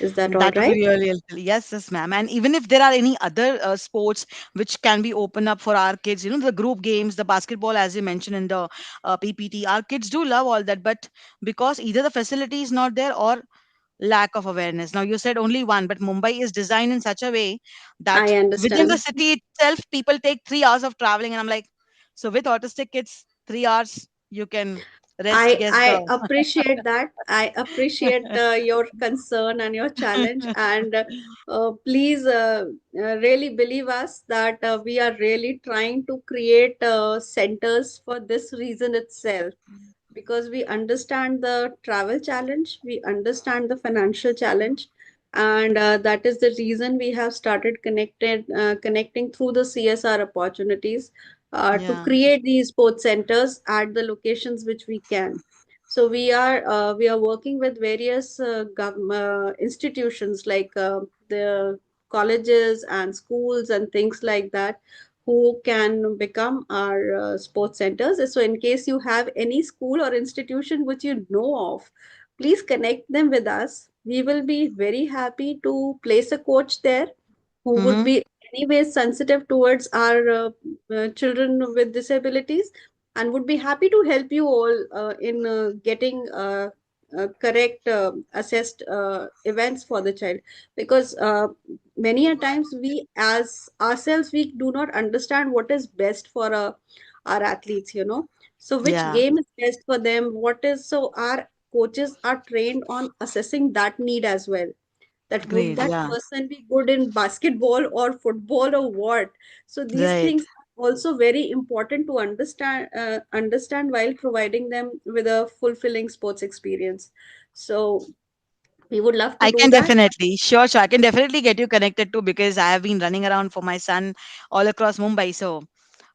Is that all That would be right? really helpful. Yes, yes, ma'am. And even if there are any other sports which can be open up for our kids, the group games, the basketball, as you mentioned in the PPT, our kids do love all that. But because either the facility is not there or lack of awareness. Now, you said only one, but Mumbai is designed in such a way I that within the understand. city itself, people take 3 hours of traveling. And I'm like, so with autistic kids, 3 hours, you can rest, guess the. I appreciate that. I appreciate your concern and your challenge, and please really believe us that we are really trying to create centers for this reason itself, because we understand the travel challenge, we understand the financial challenge, and that is the reason we have started connecting through the CSR opportunities to Yeah, create these sports centers at the locations which we can. So we are working with various institutions like the colleges and schools and things like that, who can become our sports centers. So in case you have any school or institution which you know of, please connect them with us. We will be very happy to place a coach there who would mm-hmm. be anyway sensitive towards our children with disabilities, and would be happy to help you all in getting correct assessed events for the child, because many a times we as ourselves we do not understand what is best for our athletes, so which Yeah, game is best for them, what is, so our coaches are trained on assessing that need as well, that would great. that Yeah, person be good in basketball or football or what. So these right. things are also very important to understand while providing them with a fulfilling sports experience. So we would love to I do can that. definitely, sure, sure. I can definitely get you connected too because I have been running around for my son all across Mumbai. So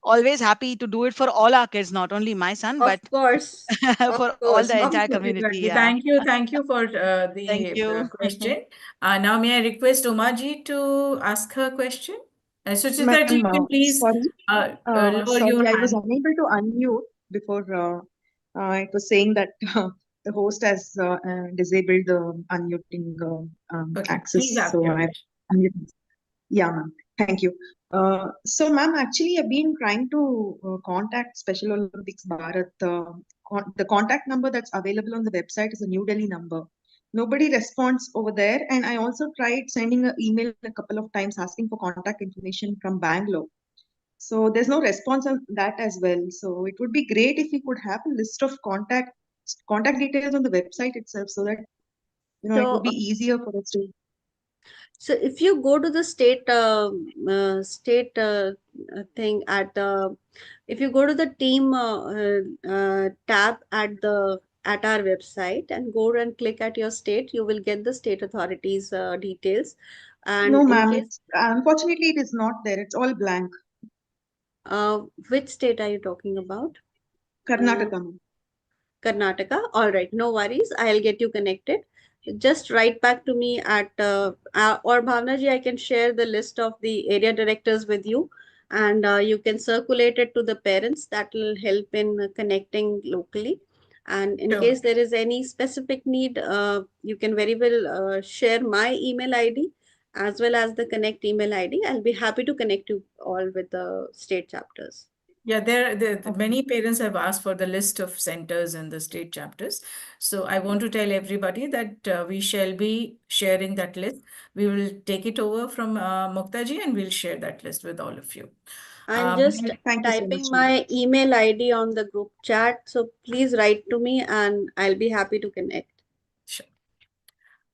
always happy to do it for all our kids, not only my son, Of but course, of for all course. the entire community. Absolutely. Yeah. Thank you for Thank the you. question. Now, may I request Umaji to ask her question? Suchita ji, Ma'am, you can please sorry. lower Sorry, your I was hand. unable to unmute before it was saying that the host has disabled the unmuting Okay, please access. ask So your I question. unmuted. Yeah, ma'am. Thank you. So, ma'am, actually, I've been trying to contact Special Olympics Bharat. The contact number that's available on the website is a New Delhi number. Nobody responds over there, and I also tried sending an email a couple of times asking for contact information from Bangalore. So there's no response on that as well. So it would be great if we could have a list of contact details on the website itself, so that it would So be easier for us to. So if you go to the state thing if you go to the team tab at our website and go and click at your state, you will get the state authorities details. And No, in ma'am. case, It's unfortunately it is not there. It's all blank. which state are you talking about? Uh, Karnataka, ma'am. Karnataka. All right, no worries. I'll get you connected. Just write back to me at or Bhavna ji, I can share the list of the area directors with you, and you can circulate it to the parents. That will help in connecting locally. And in Sure. case there is any specific need, you can very well share my email ID as well as the Connect email ID. I'll be happy to connect you all with the state chapters. Yeah, many parents have asked for the list of centers in the state chapters. So I want to tell everybody that we shall be sharing that list. We will take it over from Muktaji and we'll share that list with all of you. I'm Um, just Thank you so much, typing ma'am. my email ID on the group chat. So please write to me and I'll be happy to connect. Sure.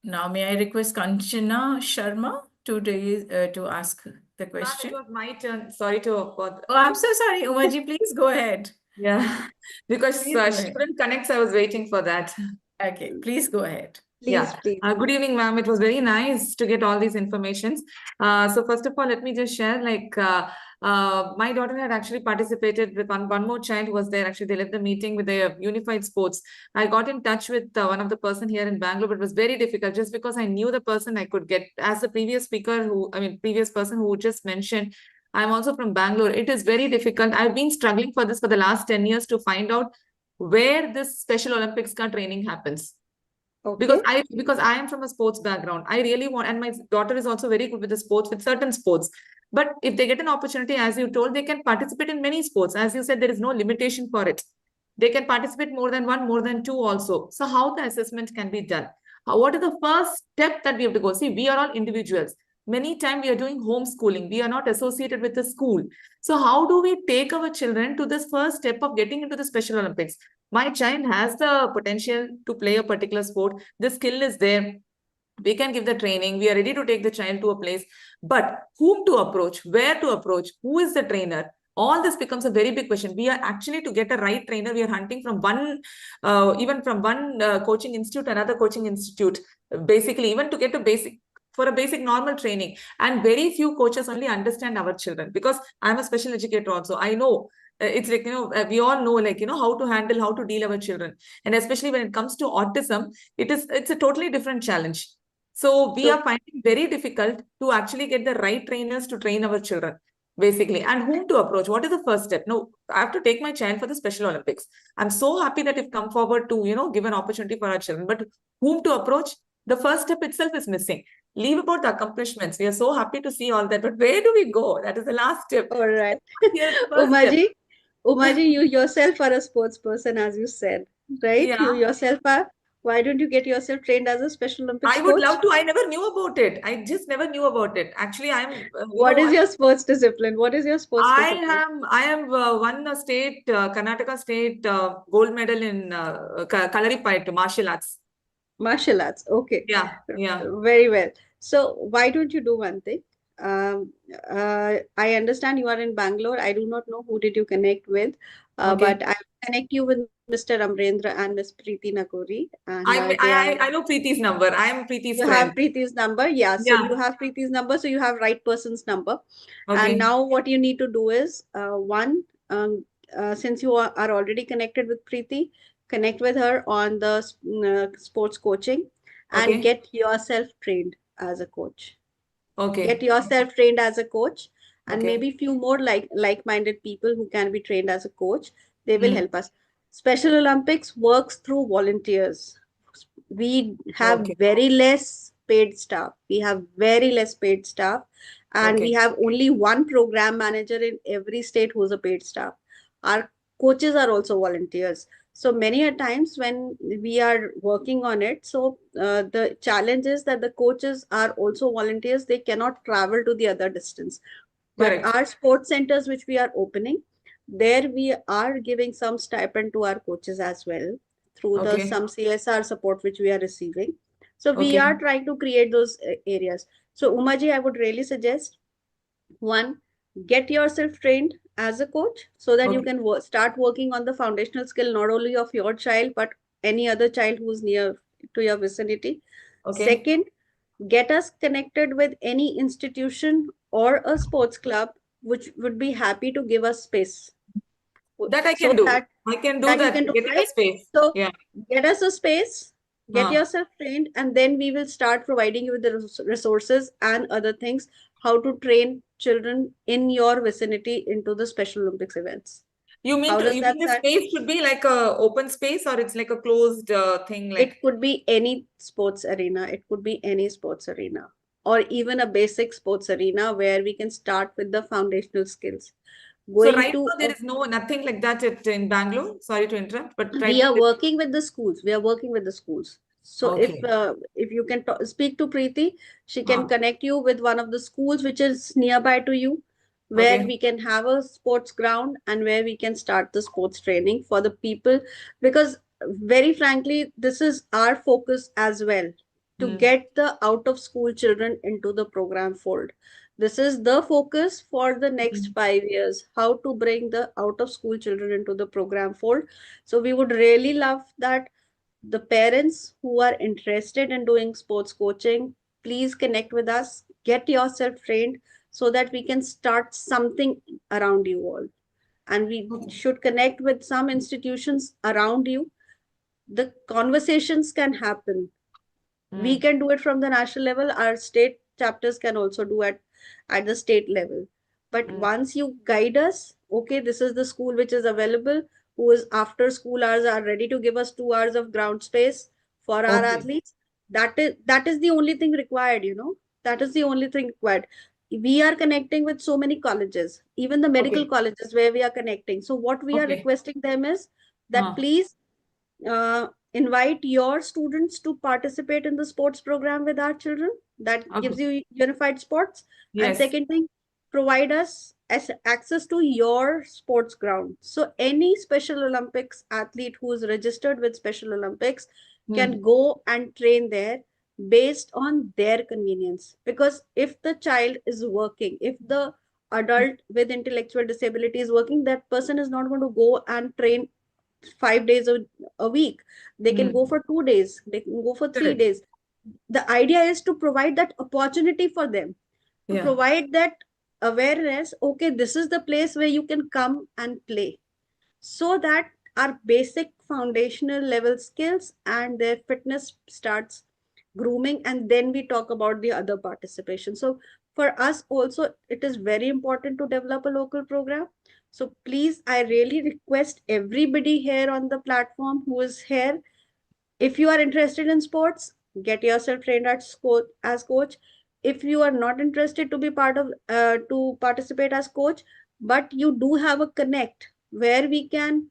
Now, may I request Kanchana Sharma to ask the Ma'am, question? it was my turn. Sorry to Oh, I'm so sorry, Umaji. Please go ahead. Yeah, because Please go she ahead. couldn't connect, so I was waiting for that. Okay, please go ahead. Please, Yeah. please. Good evening, ma'am. It was very nice to get all these informations. So first of all, let me just share, My daughter had actually participated with one more child who was there. Actually, they left the meeting with their unified sports. I got in touch with one of the person here in Bangalore, but it was very difficult just because I knew the person I could get. As the previous speaker previous person who just mentioned, I'm also from Bangalore. It is very difficult. I've been struggling for this for the last 10 years to find out where this Special Olympics ka training happens. Okay. Because I am from a sports background. I really want, and my daughter is also very good with the sports, with certain sports. But if they get an opportunity, as you told, they can participate in many sports. As you said, there is no limitation for it. They can participate more than one, more than two also. So how the assessment can be done? What is the first step that we have to go? See, we are all individuals. Many times we are doing homeschooling. We are not associated with the school. So how do we take our children to this first step of getting into the Special Olympics? My child has the potential to play a particular sport. The skill is there. We can give the training. We are ready to take the child to a place. But whom to approach? Where to approach? Who is the trainer? All this becomes a very big question. We are actually, to get a right trainer, we are hunting from one, even from one coaching institute, another coaching institute, basically, even to get a basic, for a basic normal training. And very few coaches only understand our children, because I'm a special educator also. I know it's like, we all know, like, how to handle, how to deal our children. And especially when it comes to autism, it's a totally different challenge. So we are finding very difficult to actually get the right trainers to train our children, basically. And whom to approach? What is the first step? No, I have to take my child for the Special Olympics. I'm so happy that you've come forward to, give an opportunity for our children. But whom to approach? The first step itself is missing. Leave about the accomplishments. We are so happy to see all that. But where do we go? That is the last step. All right. Here's the first step. Umaji, you yourself are a sports person, as you said, right? Yeah. You yourself are. Why don't you get yourself trained as a Special Olympics I would coach? love to. I never knew about it. I just never knew about it. Actually, I'm. What is your sports discipline? What is your sports discipline? I am won a state, Karnataka state gold medal in Kalaripayattu, martial arts. Martial arts. Okay. Yeah, yeah. Very well. So why don't you do one thing? I understand you are in Bangalore. I do not know who did you connect with, Okay. but I will connect you with Mr. Amrendra and Miss Preeti Nagori. And I know Preeti's number. I am Preeti's you friend. have Preeti's number. Yeah. So you have Preeti's number. So you have right person's number. Okay. And now what you need to do is, since you are already connected with Preeti, connect with her on the sports coaching and Okay. get yourself trained as a coach. Okay. Get yourself trained as a coach, and Okay. maybe few more like-minded people who can be trained as a coach. They will help us. Special Olympics works through volunteers. We have Okay. very less paid staff. We have very less paid staff, and we have only one program manager in every state who's a paid staff. Our coaches are also volunteers. So many a times when we are working on it, so the challenge is that the coaches are also volunteers. They cannot travel to the other distance. But Correct. our sports centers, which we are opening, there we are giving some stipend to our coaches as well through the Okay. some CSR support which we are receiving. So we Okay. are trying to create those areas. So Umaji, I would really suggest, one, get yourself trained as a coach so that you Okay. can start working on the foundational skill not only of your child but any other child who's near to your vicinity. Okay. Second, get us connected with any institution or a sports club which would be happy to give us space. That I So can do. that I can do you that. can do, Getting a right? space. So Yeah. get us a space, get Huh. yourself trained, and then we will start providing you with the resources and other things, how to train children in your vicinity into the Special Olympics events. You mean How does you that mean the sound? space should be like a open space, or it's like a closed thing, like It could be any sports arena. It could be any sports arena, or even a basic sports arena where we can start with the foundational skills. so Going right to now there is nothing like that in Bangalore. Sorry to interrupt, but right we now are working with the schools. We are working with the schools. So Okay. if you can speak to Preeti, she can Huh. connect you with one of the schools which is nearby to you, where Okay. we can have a sports ground and where we can start the sports training for the people. Because very frankly, this is our focus as well, to get the out of school children into the program fold. This is the focus for the next 5 years, how to bring the out of school children into the program fold. So we would really love that the parents who are interested in doing sports coaching, please connect with us, get yourself trained so that we can start something around you all. And we should connect with some institutions around you. The conversations can happen. We can do it from the national level. Our state chapters can also do it at the state level. But once you guide us, okay, this is the school which is available, who is after school hours are ready to give us 2 hours of ground space for our Okay. athletes. That is the only thing required, that is the only thing required. We are connecting with so many colleges, even the medical Okay. colleges where we are connecting. So what we are Okay. requesting them is that please invite your students to participate in the sports program with our children. That gives Okay. you unified sports. And Yes. second thing, provide us access to your sports ground. So any Special Olympics athlete who is registered with Special Olympics can go and train there based on their convenience. Because if the child is working, if the adult with intellectual disability is working, that person is not going to go and train 5 days a week. They can go for 2 days, they can go for 3 days. The idea is to provide that opportunity for them, to Yeah. provide that awareness. Okay, this is the place where you can come and play, so that our basic foundational level skills and their fitness starts grooming, and then we talk about the other participation. So for us also, it is very important to develop a local program. So please, I really request everybody here on the platform who is here, if you are interested in sports, get yourself trained as coach. If you are not interested to be part of to participate as coach, but you do have a connect where we can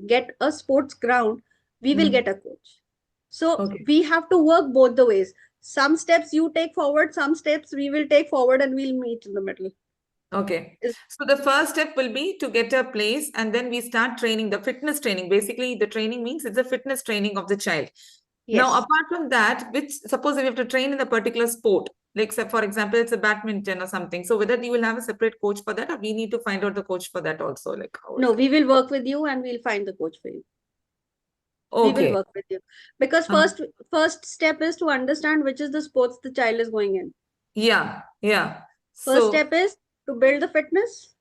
get a sports ground, we will get a coach. So Okay. we have to work both the ways. Some steps you take forward, some steps we will take forward, and we'll meet in the middle. Okay. So the first step will be to get a place, and then we start training, the fitness training. Basically, the training means it's a fitness training of the child. Now, Yes. apart from that, which suppose we have to train in a particular sport, like say, for example, it's a badminton or something. So whether you will have a separate coach for that, or we need to find out the coach for that also, like how is No, it? we will work with you and we'll find the coach for you. We will Okay. work with you, because first step is to understand which is the sports the child is going in. Yeah, yeah. First So step is to build the fitness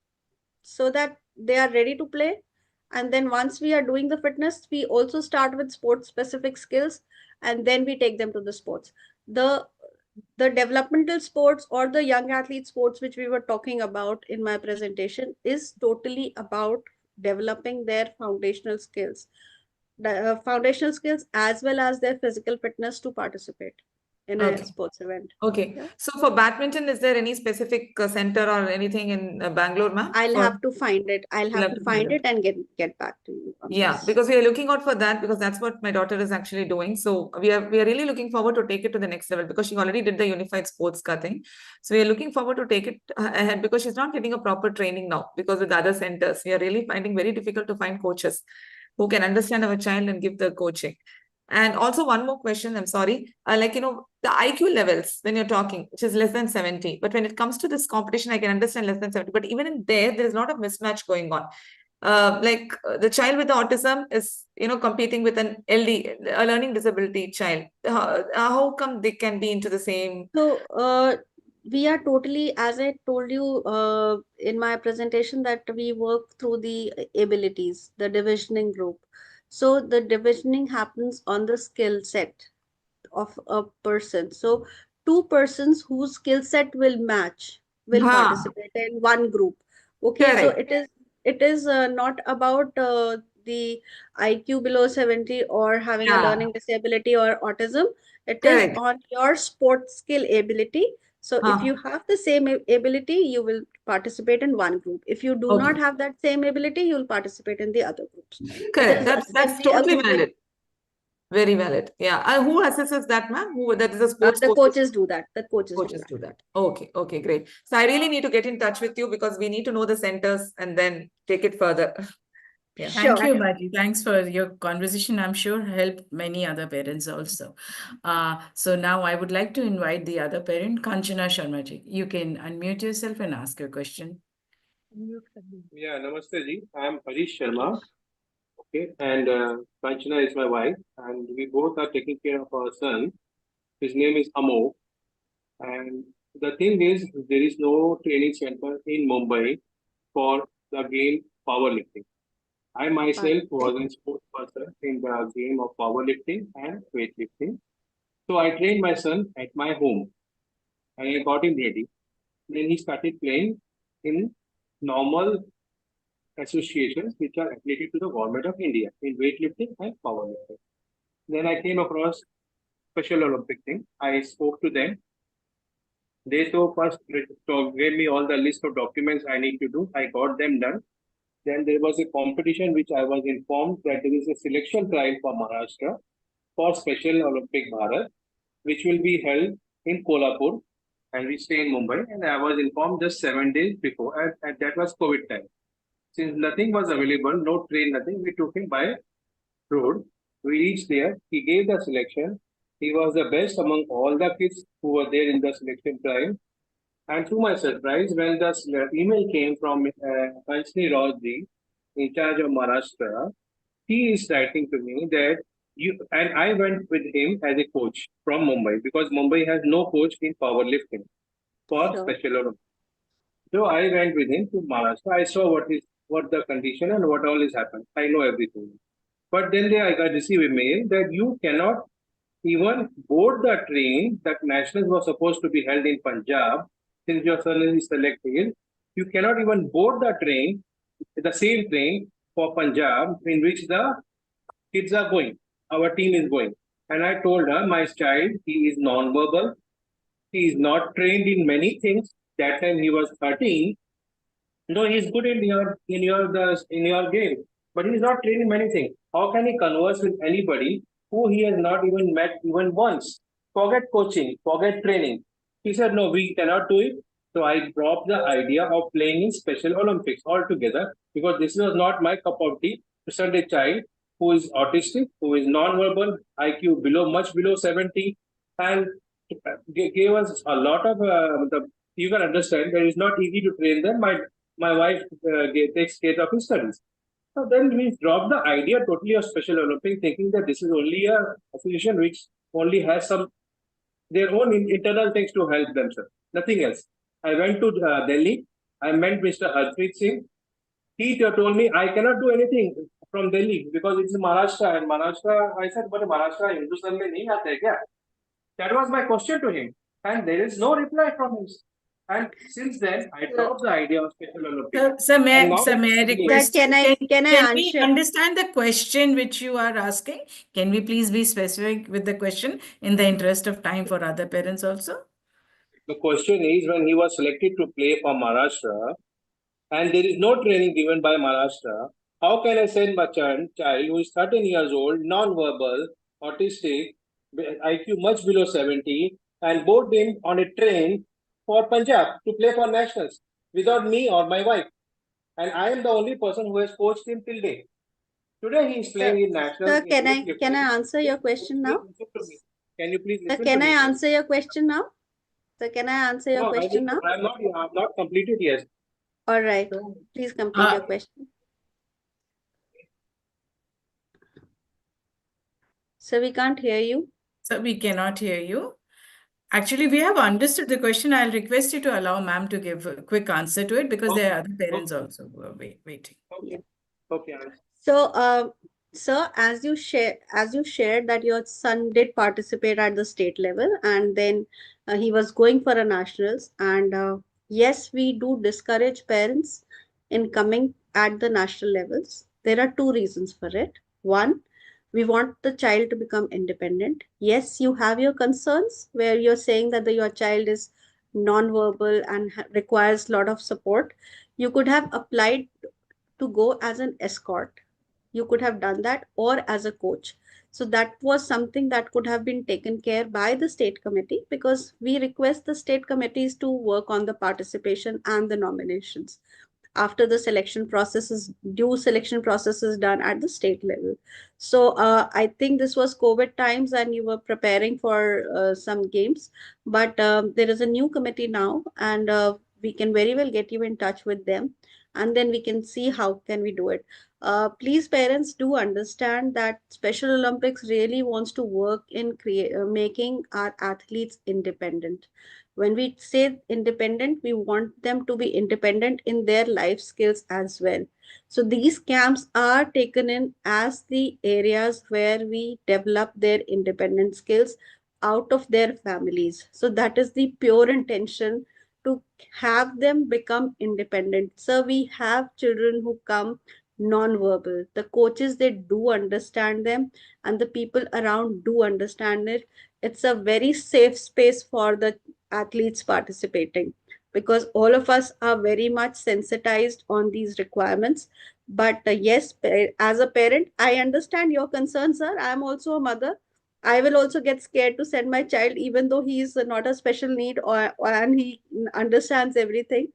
so that they are ready to play. And then once we are doing the fitness, we also start with sports specific skills, and then we take them to the sports. The developmental sports or the young athlete sports, which we were talking about in my presentation, is totally about developing their foundational skills, as well as their physical fitness to participate in a okay. sports event. Okay. Yeah. So for badminton, is there any specific center or anything in Bangalore, ma'am? I'll have to find it. I'll You'll have to find it and get back to you on Yeah, this. because we are looking out for that, because that's what my daughter is actually doing. So we are really looking forward to take it to the next level, because she already did the unified sports ka thing. So we are looking forward to take it ahead, because she's not getting a proper training now, because with other centers, we are really finding very difficult to find coaches who can understand our child and give the coaching. And also one more question, I'm sorry, the IQ levels when you're talking, which is less than 70, but when it comes to this competition, I can understand less than 70, but even in there is a lot of mismatch going on. The child with the autism is, competing with an LD, a learning disability child. How come they can be into the same? So we are totally, as I told you in my presentation, that we work through the abilities, the divisioning group. So the divisioning happens on the skill set of a person. So two persons whose skill set will match will participate in one group. Okay, so Correct. it is not about the IQ below 70 or having a Yeah. learning disability or autism. It is Correct. on your sport skill ability. So if you have the same ability, you will participate in one group. If you do not Okay. have that same ability, you will participate in the other groups. It Correct. is That's simply a totally grouping. valid. Very valid. Yeah. Who assesses that, ma'am? That is a sports The coach. coaches do that. The coaches Do that. Okay. Okay. Great. So I really need to get in touch with you, because we need to know the centers and then take it further. Yeah. Thank you, Baji. Thanks for your conversation. I'm sure helped many other parents also. So now I would like to invite the other parent, Kanchana Sharmaji. You can unmute yourself and ask your question. Yeah, Namaste ji. I'm Harish Sharma. Okay, and Kanchana is my wife, and we both are taking care of our son. His name is Amo, and The thing is, there is no training center in Mumbai for the game powerlifting. I myself was a sports person in the game of powerlifting and weightlifting. So I trained my son at my home and I got him ready. Then he started playing in normal associations which are affiliated to the government of India in weightlifting and powerlifting. Then I came across Special Olympic thing. I spoke to them. They gave me all the list of documents I need to do. I got them done. Then there was a competition which I was informed that there is a selection trial for Maharashtra for Special Olympic Bharat, which will be held in Kolhapur, and we stay in Mumbai. And I was informed just 7 days before, and that was COVID time. Since nothing was available, no train, nothing, we took him by road. We reached there. He gave the selection. He was the best among all the kids who were there in the selection trial. And to my surprise, when the email came from Kanchni Rajji, in charge of Maharashtra, he is writing to me that and I went with him as a coach from Mumbai because Mumbai has no coach in powerlifting for Special Olympics. So I went with him to Maharashtra. I saw what the condition and what all is happened. I know everything. But then I got received a mail that you cannot even board the train that nationals was supposed to be held in Punjab. Since your son is selected, you cannot even board the train, the same train for Punjab in which the kids are going. Our team is going. And I told her, my child, he is non-verbal. He is not trained in many things. That time he was 13. No, he's good in your game, but he's not trained in many things. How can he converse with anybody who he has not even met even once? Forget coaching, forget training. He said, no, we cannot do it. So I dropped the idea of playing in Special Olympics altogether because this was not my cup of tea to send a child who is autistic, who is non-verbal, IQ much below 70, and gave us a lot of you can understand that it's not easy to train them. My wife takes care of his studies. So then we dropped the idea totally of Special Olympics, thinking that this is only a association which only has some their own internal things to help themselves, nothing else. I went to Delhi. I met Mr. Harpreet Singh. He told me I cannot do anything from Delhi because it's Maharashtra, and Maharashtra. I said, but Maharashtra Hindustan mein nahi aate kya? That was my question to him, and there is no reply from him. And since then, I dropped the idea of Special Olympics. Sir, may I request? Can I we answer? understand the question which you are asking? Can we please be specific with the question in the interest of time for other parents also? The question is, when he was selected to play for Maharashtra, and there is no training given by Maharashtra, how can I send my child who is 13 years old, non-verbal, autistic, IQ much below 70, and board him on a train for Punjab to play for nationals without me or my wife? And I am the only person who has coached him till date. Today he is playing in nationals. Sir, can I answer your question now? Can you please Sir, listen can to I me? answer your question now? Sir, can I answer your question now? I'm not completed yet. All right. Please complete your question. Sir, we can't hear you. Sir, we cannot hear you. Actually, we have understood the question. I'll request you to allow ma'am to give a quick answer to it because there are other parents also who are waiting. Okay. So, sir, as you shared that your son did participate at the state level, and then he was going for a nationals. And yes, we do discourage parents in coming at the national levels. There are two reasons for it. One, we want the child to become independent. Yes, you have your concerns where you're saying that your child is non-verbal and requires a lot of support. You could have applied to go as an escort. You could have done that, or as a coach. So that was something that could have been taken care by the state committee, because we request the state committees to work on the participation and the nominations after the due selection process is done at the state level. So I think this was COVID times and you were preparing for some games, but there is a new committee now, and we can very well get you in touch with them. and then we can see how can we do it. Please, parents, do understand that Special Olympics really wants to work in making our athletes independent. When we say independent, we want them to be independent in their life skills as well. So these camps are taken in as the areas where we develop their independent skills out of their families. So that is the pure intention, to have them become independent. So we have children who come non-verbal. The coaches, they do understand them, and the people around do understand it. It's a very safe space for the athletes participating, because all of us are very much sensitized on these requirements. But yes, as a parent, I understand your concerns, sir. I'm also a mother. I will also get scared to send my child, even though he is not a special need, or and he understands everything.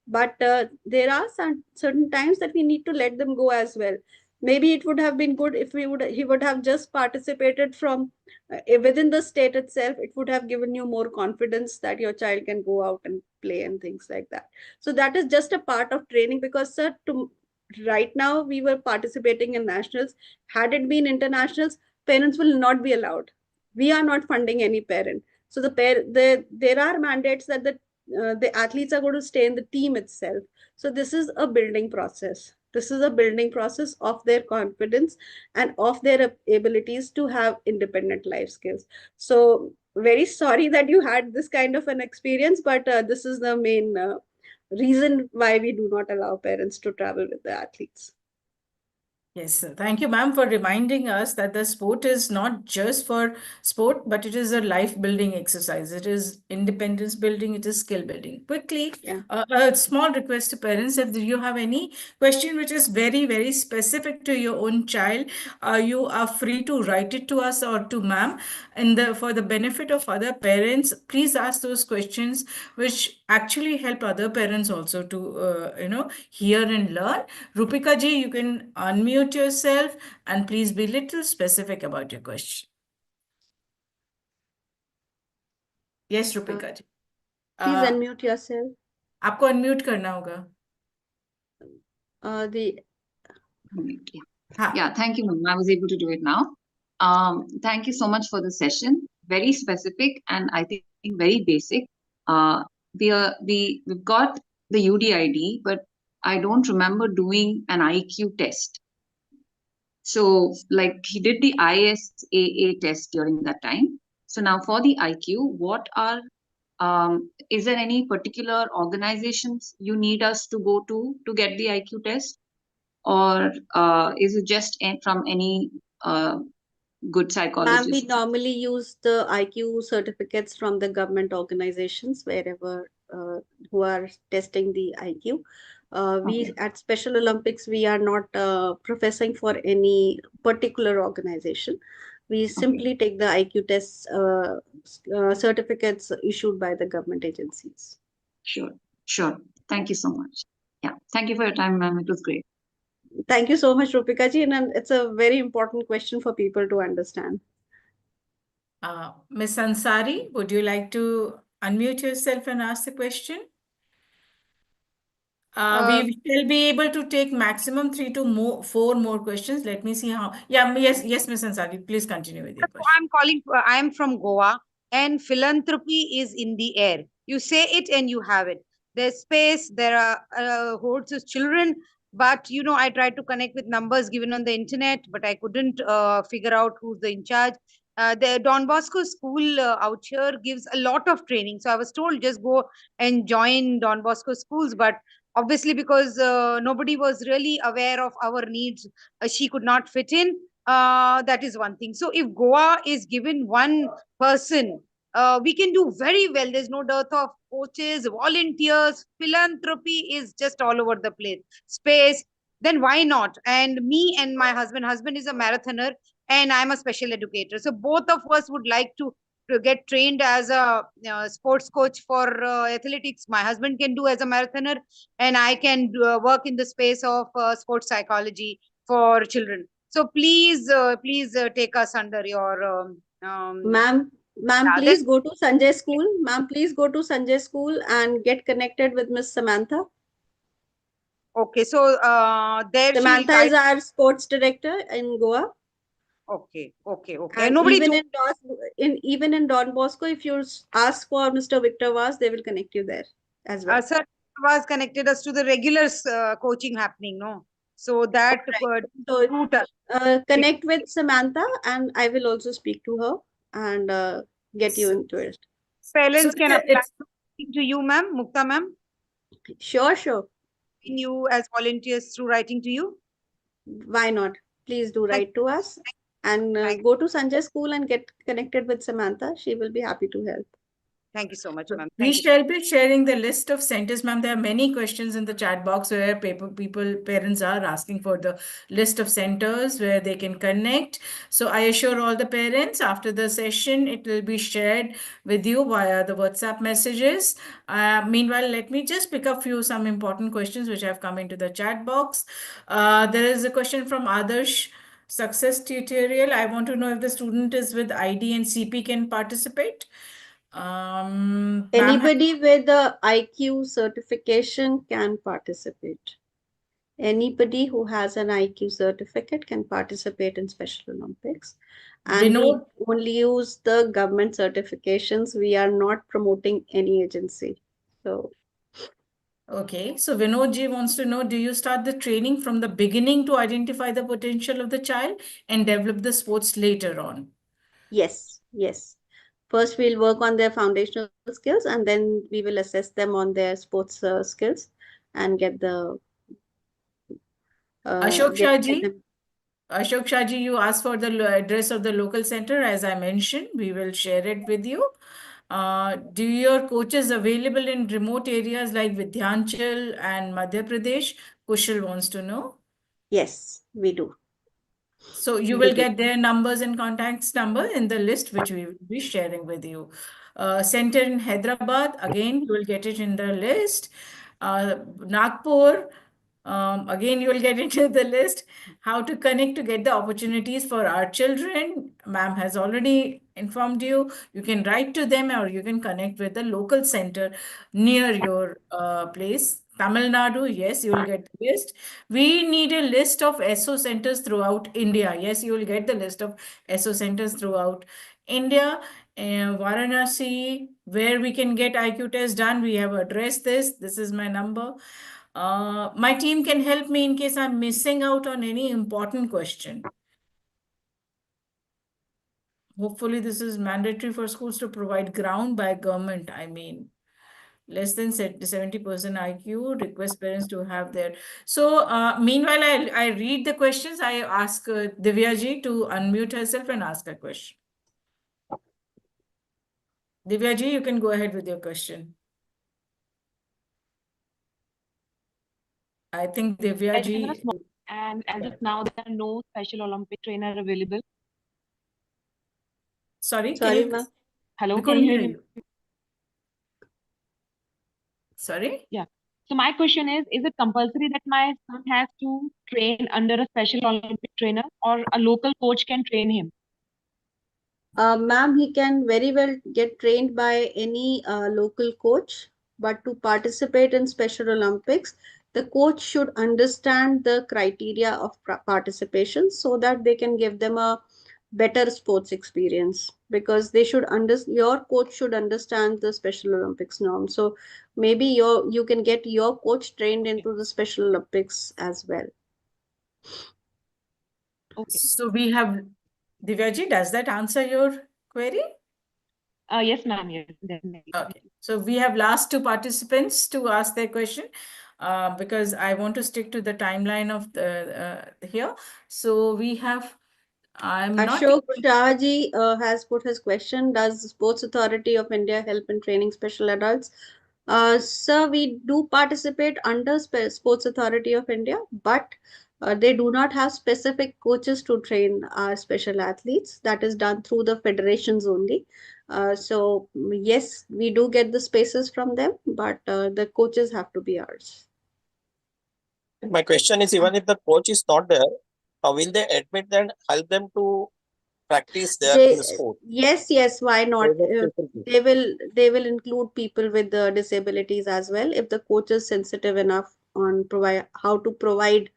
But there are some certain times that we need to let them go as well. Maybe it would have been good if he would have just participated from within the state itself. It would have given you more confidence that your child can go out and play and things like that. So that is just a part of training, because sir, right now we were participating in nationals. Had it been internationals, parents will not be allowed. We are not funding any parent. So there are mandates that the athletes are going to stay in the team itself. So this is a building process. This is a building process of their confidence and of their abilities to have independent life skills. So very sorry that you had this kind of an experience, but this is the main reason why we do not allow parents to travel with the athletes. Yes, sir. Thank you, ma'am, for reminding us that the sport is not just for sport, but it is a life building exercise. It is independence building, it is skill building. Quickly, a small request to parents, if you have any question which is very, very specific to your own child, you are free to write it to us or to ma'am. And for the benefit of other parents, please ask those questions which actually help other parents also to, hear and learn. Rupika ji, you can unmute yourself and please be little specific about your question. Yes, Rupika ji. Please unmute yourself. आपको unmute करना होगा. Yeah, thank you, ma'am. I was able to do it now. Thank you so much for the session. Very specific and I think very basic. We've got the UDID, but I don't remember doing an IQ test. So, like, he did the ISAA test during that time. So now for the IQ, is there any particular organizations you need us to go to get the IQ test? Or is it just from any good psychologist? Ma'am, we normally use the IQ certificates from the government organizations, wherever who are testing the IQ. We at Special Olympics, we are not professing for any particular organization. We simply take the IQ tests certificates issued by the government agencies. Sure. Thank you so much. Yeah, thank you for your time, ma'am. It was great. Thank you so much, Rupika ji, and it's a very important question for people to understand. Ms. Ansari, would you like to unmute yourself and ask the question? We will be able to take maximum 3 to 4 more questions. Let me see how. Yeah, yes, Ms. Ansari, please continue with your question. I'm from Goa, and philanthropy is in the air. You say it and you have it. There's space, there are hordes of children, but I tried to connect with numbers given on the internet, but I couldn't figure out who's the in charge. The Don Bosco school out here gives a lot of training. So I was told just go and join Don Bosco schools, but obviously because nobody was really aware of our needs, she could not fit in. That is one thing. So if Goa is given one person, we can do very well. There's no dearth of coaches, volunteers, philanthropy is just all over the place. Space, then why not? And me and my husband is a marathoner and I'm a special educator. So both of us would like to get trained as a sports coach for athletics. My husband can do as a marathoner and I can work in the space of sports psychology for children. So please take us under your Ma'am, please go to Sanjay School. Ma'am, please go to Sanjay School and get connected with Miss Samantha. Okay, so there she will Samantha guide. is our sports director in Goa. Okay. And Nobody even told. even in Don Bosco, if you ask for Mr. Victor Vaz, they will connect you there as well. Sir was connected us to the regular coaching happening, no? So that So route, connect with Samantha, and I will also speak to her and get you into it. parents can apply it's to you, ma'am, Mukta ma'am. Sure. You as volunteers through writing to you. Why not? Please do write to us and go to Sanjay school and get connected with Samantha. She will be happy to help. Thank you so much, ma'am. We shall be sharing the list of centers, ma'am. There are many questions in the chat box where parents are asking for the list of centers where they can connect. So I assure all the parents after the session, it will be shared with you via the WhatsApp messages. Meanwhile, let me just pick up some important questions which have come into the chat box. There is a question from Adarsh. Success tutorial. I want to know if the student is with ID and CP can participate. Ma'am, Anybody with the IQ certification can participate. Anybody who has an IQ certificate can participate in Special Olympics. And we Vinod, only use the government certifications. We are not promoting any agency. So okay. So Vinod ji wants to know, do you start the training from the beginning to identify the potential of the child and develop the sports later on? yes. First, we'll work on their foundational skills, and then we will assess them on their sports skills and get the Ashok get Shah them. Ashok Shah ji, you asked for the address of the local center. As I mentioned, we will share it with you. Do your coaches available in remote areas like Vidyanchal and Madhya Pradesh? Kushal wants to know. Yes, we do. So you will get their numbers and contacts number in the list which we will be sharing with you. Center in Hyderabad, again, you will get it in the list. Nagpur, again, you will get into the list. How to connect to get the opportunities for our children. Ma'am has already informed you. You can write to them or you can connect with the local center near your place. Tamil Nadu, yes, you will get the list. We need a list of SO centers throughout India. Yes, you will get the list of SO centers throughout India. Varanasi, where we can get IQ tests done, we have addressed this. This is my number. My team can help me in case I'm missing out on any important question. Hopefully, this is mandatory for schools to provide ground by government. I mean, less than 70% IQ, request parents to have their. So, meanwhile, I read the questions. I ask Divya ji to unmute herself and ask a question. Divya ji, you can go ahead with your question. I think Divya ji. And as of now, there are no Special Olympic trainer available. Sorry, ma'am. Hello, we can couldn't you hear hear me? you. Sorry? Yeah. So my question is it compulsory that my son has to train under a Special Olympic trainer or a local coach can train him? Ma'am, he can very well get trained by any local coach, but to participate in Special Olympics, the coach should understand the criteria of participation so that they can give them a better sports experience, because they should your coach should understand the Special Olympics norm. So maybe you can get your coach trained into the Special Olympics as well. So we have, Divya ji, does that answer your query? Yes, ma'am. Yes, definitely. Okay. So we have last two participants to ask their question because I want to stick to the timeline of the here. So we have, I'm not. Ashok Shahji has put his question. Does the Sports Authority of India help in training special adults? Sir, we do participate under Sports Authority of India, but they do not have specific coaches to train our special athletes. That is done through the federations only. So yes, we do get the spaces from them, but the coaches have to be ours. My question is, even if the coach is not there, will they admit and help them to practice there in the sport? Yes, why not? They will include people with disabilities as well if the coach is sensitive enough on how to provide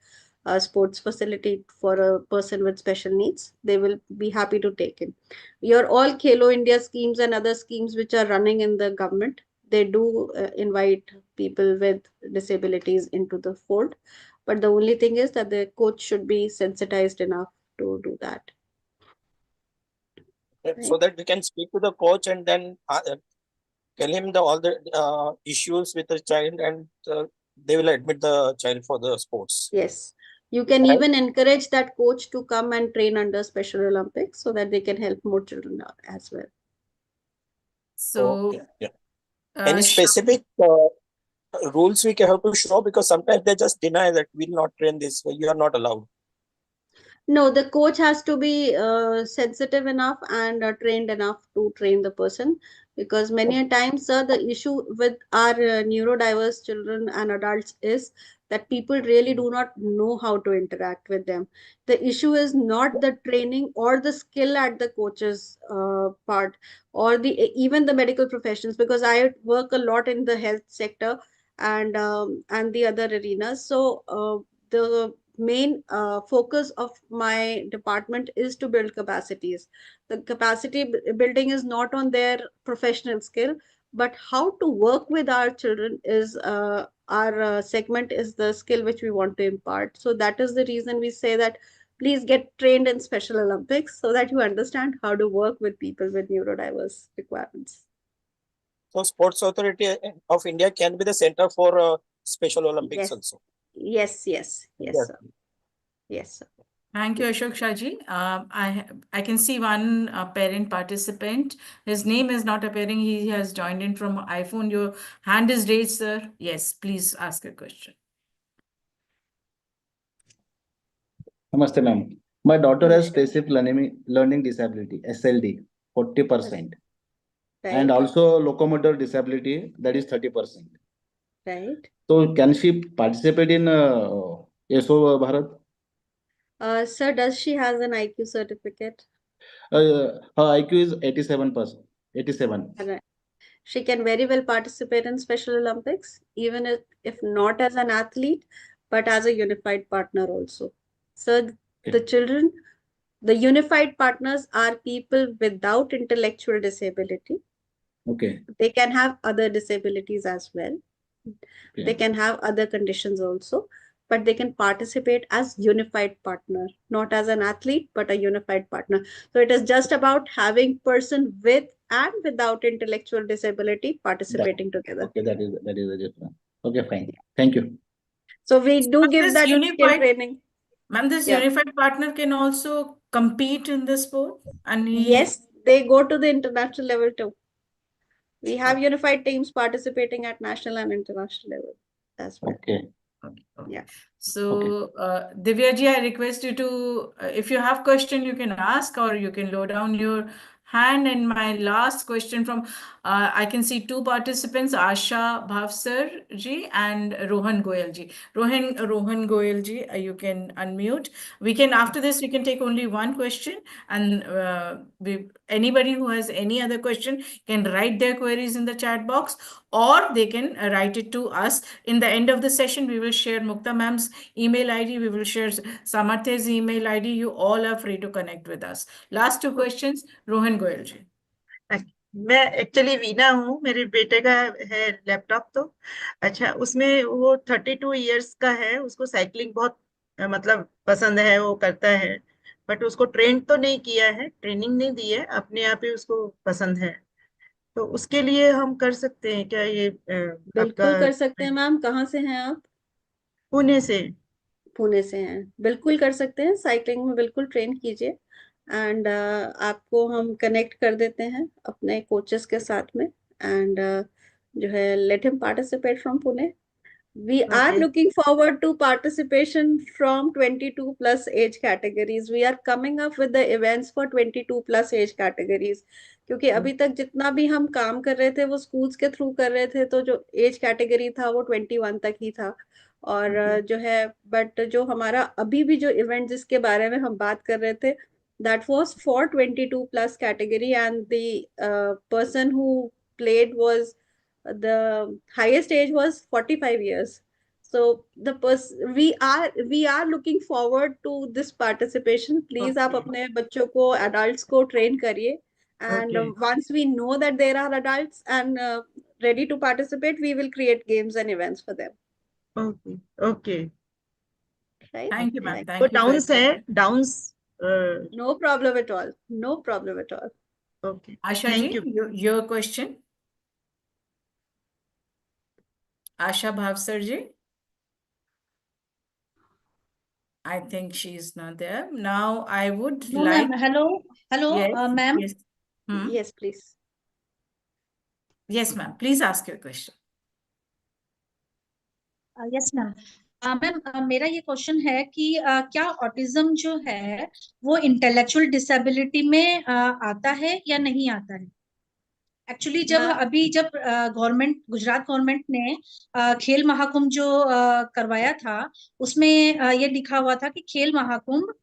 a sports facility for a person with special needs, they will be happy to take in. Your all Khelo India schemes and other schemes which are running in the government, they do invite people with disabilities into the fold. But the only thing is that the coach should be sensitized enough to do that. So that we can speak to the coach and then tell him all the issues with the child, and they will admit the child for the sports. Yes. You can Right? even encourage that coach to come and train under Special Olympics so that they can help more children as well. So, Okay, yeah. Any specific rules we can have to show, because sometimes they just deny that we'll not train this, you are not allowed. No, the coach has to be sensitive enough and trained enough to train the person, because many a times the issue with our neurodiverse children and adults is that people really do not know how to interact with them. The issue is not the training or the skill at the coach's part, or even the medical professions, because I work a lot in the health sector and the other arenas. So the main focus of my department is to build capacities. The capacity building is not on their professional skill, but how to work with our children is our segment is the skill which we want to impart. So that is the reason we say that please get trained in Special Olympics so that you understand how to work with people with neurodiverse requirements. So Sports Authority of India can be the center for Special Olympics Yes. also. Yes, sir. Yes, sir. Thank you, Ashok Shaji. I can see one parent participant. His name is not appearing. He has joined in from iPhone. Your hand is raised, sir. Yes, please ask a question. Namaste, ma'am. My daughter has specific learning disability, SLD, 40%. And Right. also locomotor disability, that is 30%. Right. So can she participate in SO Bharat? Sir, does she has an IQ certificate? Her IQ is 87%. 87. Right. She can very well participate in Special Olympics, even if not as an athlete, but as a unified partner also. So the children, the unified partners are people without intellectual disability. Okay. They can have other disabilities as well. Okay. They can have other conditions also, but they can participate as unified partner, not as an athlete, but a unified partner. So it is just about having person with and without intellectual disability participating together. Okay, that is the difference. Okay, fine. Thank you. So we do But give this that skill unified- training. Ma'am, this Yeah. unified partner can also compete in the sport? And Yes, they go to the international level too. We have unified teams participating at national and international level as well. Okay. Yeah. So, Divya ji, I request you to, if you have question, you can ask, or you can lower down your hand. And my last question from, I can see two participants, Asha Bhavsar ji and Rohan Goyal ji. Rohan Goyal ji, you can unmute. We can, after this, we can take only one question, and anybody who has any other question can write their queries in the chat box, or they can write it to us. In the end of the session, we will share Mukta ma'am's email ID. We will share Saamarthya's email ID. You all are free to connect with us. Last two questions, Rohan Goyal ji. मैं actually Veena हूँ, मेरे बेटे का है laptop. तो अच्छा, उसमें वो 32 इयर्स का है, उसको साइकिलिंग बहुत मतलब पसंद है, वो करता है, बट उसको ट्रेन तो नहीं किया है, ट्रेनिंग नहीं दी है, अपने आप ही उसको पसंद है। तो उसके लिए हम कर सकते हैं क्या ये बिल्कुल कर सकते हैं मैम। कहाँ से हैं आप? पुणे से। पुणे से हैं, बिल्कुल कर सकते हैं। साइकिलिंग में बिल्कुल ट्रेन कीजिए, एंड आपको हम कनेक्ट कर देते हैं अपने कोचेस के साथ में, एंड जो है let him participate from Pune. We are looking forward to participation from 22 plus age categories. We are coming up with the events for 22 plus age categories. क्योंकि अभी तक जितना भी हम काम कर रहे थे वो स्कूल्स के थ्रू कर रहे थे, तो जो एज कैटेगरी था वो 21 तक ही था. और जो है बट जो हमारा अभी भी जो इवेंट जिसके बारे में हम बात कर रहे थे, that was for 22 plus category, and the person who played was the highest age was 45 years. So we are looking forward to this participation. Please आप अपने बच्चों को, adults को train करिए. And Okay. once we know that there are adults and ready to participate, we will create games and events for them. Okay. Okay. Right? Thank you, ma'am. Right. Thank वो you for downs है, downs. No problem at all. No problem at all. Okay. Asha ji, Thank you. your question. Asha Bhavsar ji. I think she's not there. Now I would No, like. ma'am. Hello, hello, Yes, ma'am. yes. Hmm? Yes, please. Yes, ma'am. Please ask your question. Yes ma'am. Ma'am, मेरा ये question है कि क्या autism जो है वो intellectual disability में आता है या नहीं आता है? एक्चुअली जब गवर्नमेंट, गुजरात गवर्नमेंट ने खेल महाकुंभ जो करवाया था, उसमें ये लिखा हुआ था कि खेल महाकुंभ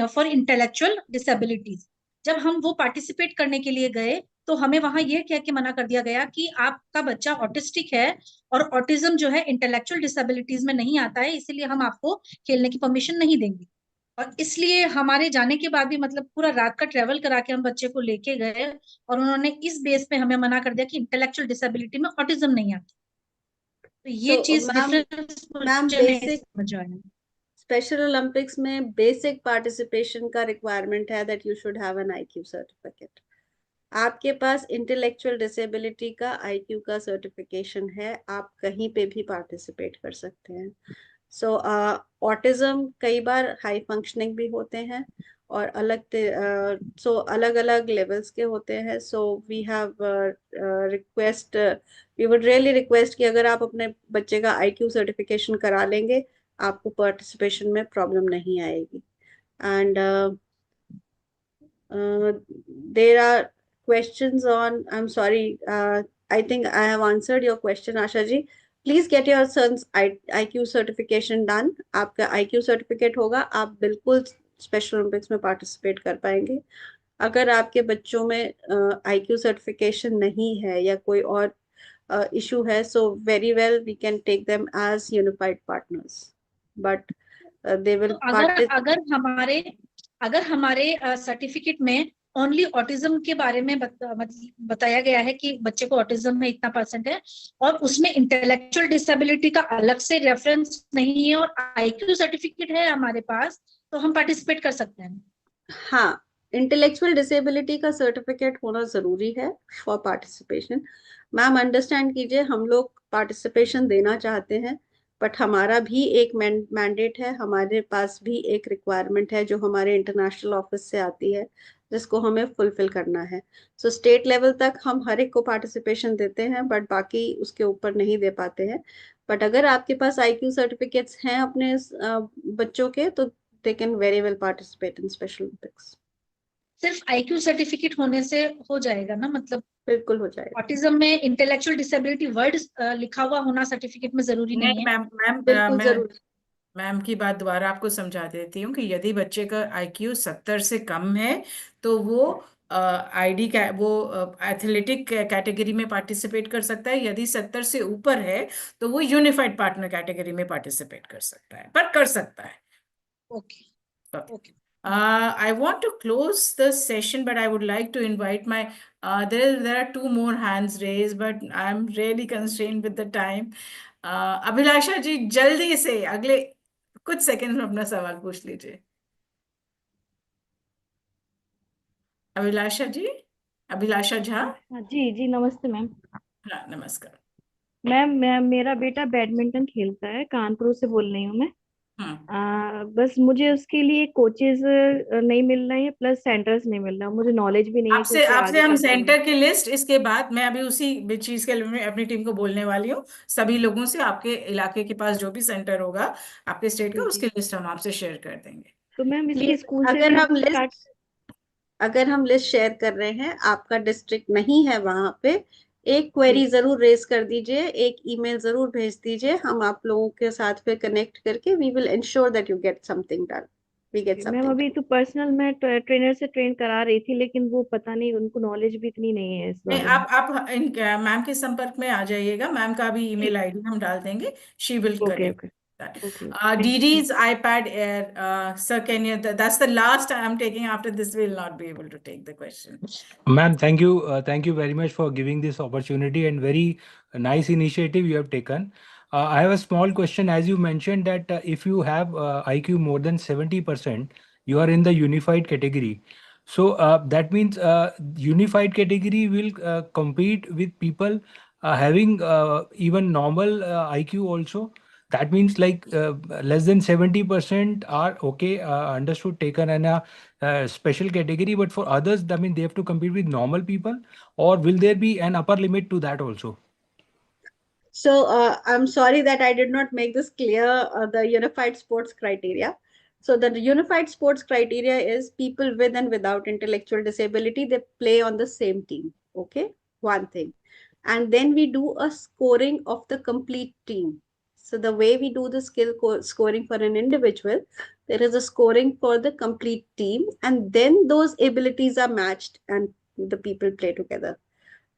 फॉर इंटेलेक्चुअल डिसेबिलिटीज. जब हम वो पार्टिसिपेट करने के लिए गए तो हमें वहां ये कह के मना कर दिया गया कि आपका बच्चा ऑटिस्टिक है और ऑटिज्म जो है इंटेलेक्चुअल डिसेबिलिटीज में नहीं आता है, इसीलिए हम आपको खेलने की परमिशन नहीं देंगे. और इसलिए हमारे जाने के बाद भी मतलब पूरा रात का ट्रेवल करा के हम बच्चे को लेके गए और उन्होंने इस बेस पे हमें मना कर दिया कि इंटेलेक्चुअल डिसेबिलिटी में ऑटिज्म नहीं आता. तो ये चीज डिफरेंस मैम मुझे नहीं बेसिक समझ आया. स्पेशल ओलंपिक्स में बेसिक पार्टिसिपेशन का रिक्वायरमेंट है that you should have an IQ certificate. आपके पास इंटेलेक्चुअल डिसेबिलिटी का आईक्यू का सर्टिफिकेशन है, आप कहीं पे भी पार्टिसिपेट कर सकते हैं. सो ऑटिज्म कई बार हाई फंक्शनिंग भी होते हैं और अलग अलग लेवल्स के होते हैं. So we have request, we would really request कि अगर आप अपने बच्चे का आईक्यू सर्टिफिकेशन करा लेंगे, आपको पार्टिसिपेशन में प्रॉब्लम नहीं आएगी. And there are questions on, I'm sorry, I think I have answered your question, Asha ji. Please get your son's IQ certification done. आपका IQ certificate होगा, आप बिल्कुल स्पेशल ओलंपिक्स में पार्टिसिपेट कर पाएंगे. अगर आपके बच्चों में IQ सर्टिफिकेशन नहीं है या कोई और इशू है, so very well we can take them as unified partners, but they will अगर हमारे सर्टिफिकेट में ओनली ऑटिज्म के बारे में बताया गया है कि बच्चे को ऑटिज्म में इतना % है और उसमें इंटेलेक्चुअल डिसेबिलिटी का अलग से रेफरेंस नहीं है और आईक्यू सर्टिफिकेट है हमारे पास, तो हम पार्टिसिपेट कर सकते हैं. हाँ, इंटेलेक्चुअल डिसेबिलिटी का सर्टिफिकेट होना जरूरी है फॉर पार्टिसिपेशन. मैम अंडरस्टैंड कीजिए, हम लोग पार्टिसिपेशन देना चाहते हैं, बट हमारा भी एक मैंडेट है, हमारे पास भी एक रिक्वायरमेंट है जो हमारे इंटरनेशनल ऑफिस से आती है, जिसको हमें फुलफिल करना है. सो स्टेट लेवल तक हम हर एक को पार्टिसिपेशन देते हैं, बट बाकी उसके ऊपर नहीं दे पाते हैं. बट अगर आपके पास आईक्यू सर्टिफिकेट्स हैं अपने बच्चों के, तो they can very well participate in special Olympics. सिर्फ आईक्यू सर्टिफिकेट होने से हो जाएगा ना? मतलब बिल्कुल हो जाएगा. ऑटिज्म में इंटेलेक्चुअल डिसेबिलिटी वर्ड लिखा हुआ होना सर्टिफिकेट में जरूरी नहीं है. बिल्कुल जरूरी. मैम की बात दोबारा आपको समझा देती हूँ कि यदि बच्चे का IQ 70 से कम है तो वो वो एथलेटिक कैटेगरी में पार्टिसिपेट कर सकता है. यदि 70 से ऊपर है तो वो यूनिफाइड पार्टनर कैटेगरी में पार्टिसिपेट कर सकता है, पर कर सकता है. Okay. I want to close the session, but I would like to invite my, there are two more hands raised, but I'm really constrained with the time. अभिलाषा जी जल्दी से अगले कुछ सेकंड में अपना सवाल पूछ लीजिए. अभिलाषा जी, अभिलाषा झा. जी जी नमस्ते मैम. हाँ नमस्कार. मैम मेरा बेटा बैडमिंटन खेलता है, कानपुर से बोल रही हूँ मैं. बस मुझे उसके लिए कोचेस नहीं मिल रहे हैं, प्लस सेंटर्स नहीं मिल रहा. मुझे नॉलेज भी नहीं है कि उसे आपसे आगे हम कैसे सेंटर की लिस्ट इसके बाद मैं अभी उसी चीज के लिए मैं अपनी टीम को बोलने वाली हूँ. सभी लोगों से आपके इलाके के पास जो भी सेंटर होगा आपके स्टेट का, उसकी लिस्ट हम आपसे शेयर कर देंगे. तो मैम इसके प्लीज स्कूल से अगर हम लिस्ट शेयर कर रहे हैं, आपका डिस्ट्रिक्ट नहीं है वहां पे, एक क्वेरी जरूर रेज कर दीजिए, एक ईमेल जरूर भेज दीजिए. हम आप लोगों के साथ फिर कनेक्ट करके we will ensure that you get something done. we get ma'am something. अभी तो पर्सनल मैं ट्रेनर से ट्रेन करा रही थी, लेकिन वो पता नहीं, उनको नॉलेज भी इतनी नहीं है इस नहीं, बारे में। आप इन मैम के संपर्क में आ जाइएगा, मैम का भी ईमेल आईडी हम डाल देंगे, she will okay connect okay that. Okay Didi's iPad Air, sir, can you, that's the last I'm taking. After this, we'll not be able to take the question. Ma'am, thank you. Thank you very much for giving this opportunity and very nice initiative you have taken. I have a small question. As you mentioned that if you have IQ more than 70%, you are in the unified category. So that means unified category will compete with people having even normal IQ also. That means like less than 70% are okay, understood, taken in a special category, but for others, I mean, they have to compete with normal people, or will there be an upper limit to that also? So I'm sorry that I did not make this clear, the unified sports criteria. So the unified sports criteria is people with and without intellectual disability, they play on the same team. Okay, one thing. And then we do a scoring of the complete team. So the way we do the scoring for an individual, there is a scoring for the complete team, and then those abilities are matched and the people play together,